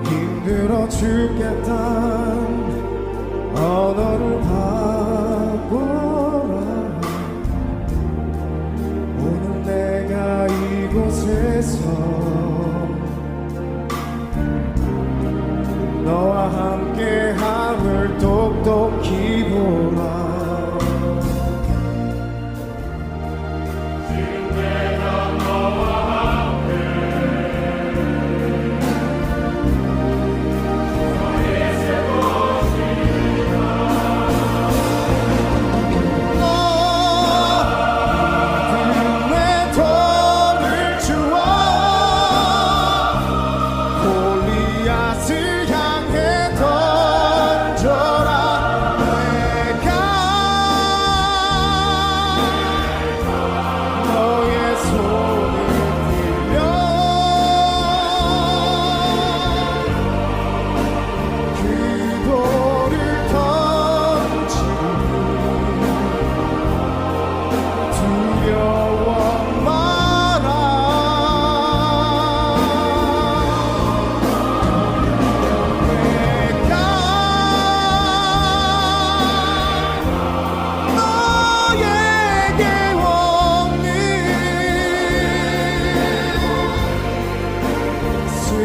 힘들어 죽겠단 언어를 바꿔라 오늘 내가 이곳에서 너와 함께함을 똑똑히 보라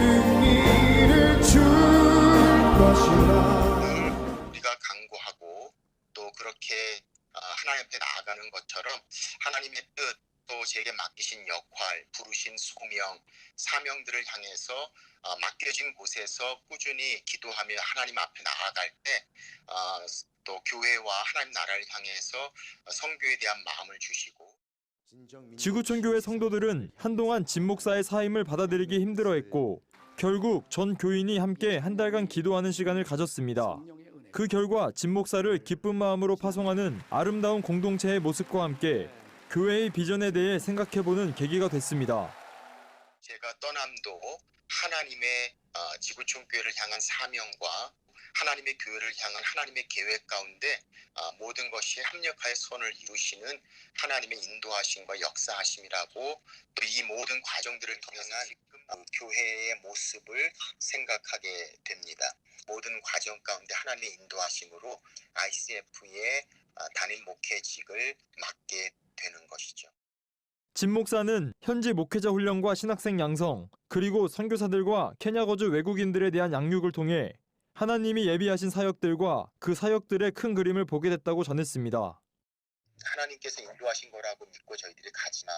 승리를 줄 것이라. 우리가 강구하고 또 그렇게 하나님 앞에 나아가는 것처럼 하나님의 뜻, 또 제게 맡기신 역할, 부르신 소명, 사명들을 향해서 맡겨진 곳에서 꾸준히 기도하며 하나님 앞에 나아갈 때 또 교회와 하나님 나라를 향해서 선교에 대한 마음을 주시고, 지구촌 교회 성도들은 한동안 진 목사의 사임을 받아들이기 힘들어했고 결국 전 교인이 함께 한 달간 기도하는 시간을 가졌습니다. 그 결과 진 목사를 기쁜 마음으로 파송하는 아름다운 공동체의 모습과 함께 교회의 비전에 대해 생각해보는 계기가 됐습니다. 제가 떠남도 하나님의 지구촌 교회를 향한 사명과 하나님의 교회를 향한 하나님의 계획 가운데 모든 것이 합력하여 선을 이루시는 하나님의 인도하심과 역사하심이라고, 또 이 모든 과정들을 통해서 교회의 모습을 생각하게 됩니다. 모든 과정 가운데 하나님의 인도하심으로 ICF의 단임 목회직을 맡게 되는 것이죠. 진 목사는 현지 목회자 훈련과 신학생 양성, 그리고 선교사들과 케냐 거주 외국인들에 대한 양육을 통해 하나님이 예비하신 사역들과 그 사역들의 큰 그림을 보게 됐다고 전했습니다. 하나님께서 인도하신 거라고 믿고 저희들이 가지만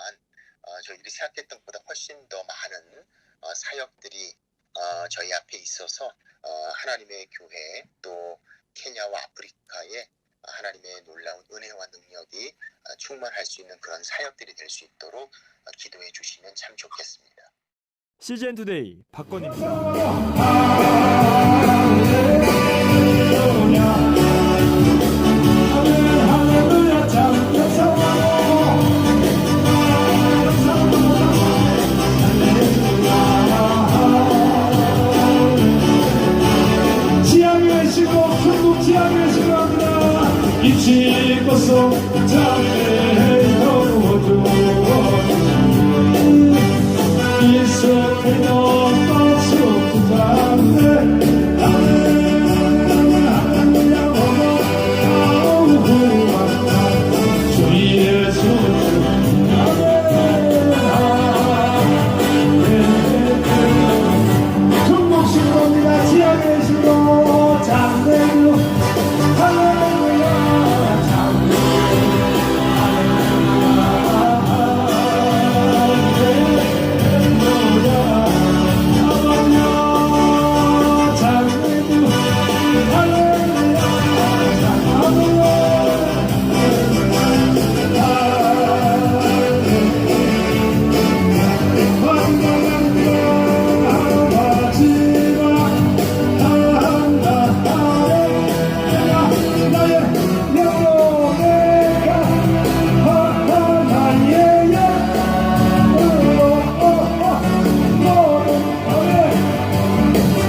저희들이 생각했던 것보다 훨씬 더 많은 사역들이 저희 앞에 있어서 하나님의 교회, 또 케냐와 아프리카에 하나님의 놀라운 은혜와 능력이 충만할 수 있는 그런 사역들이 될 수 있도록 기도해 주시면 참 좋겠습니다. CGN 투데이 박건입니다. 지향의 시고 한국 지향의 시고합니다. 잊지 것도 자매의 거룩어도 이스라엘도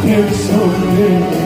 내 손에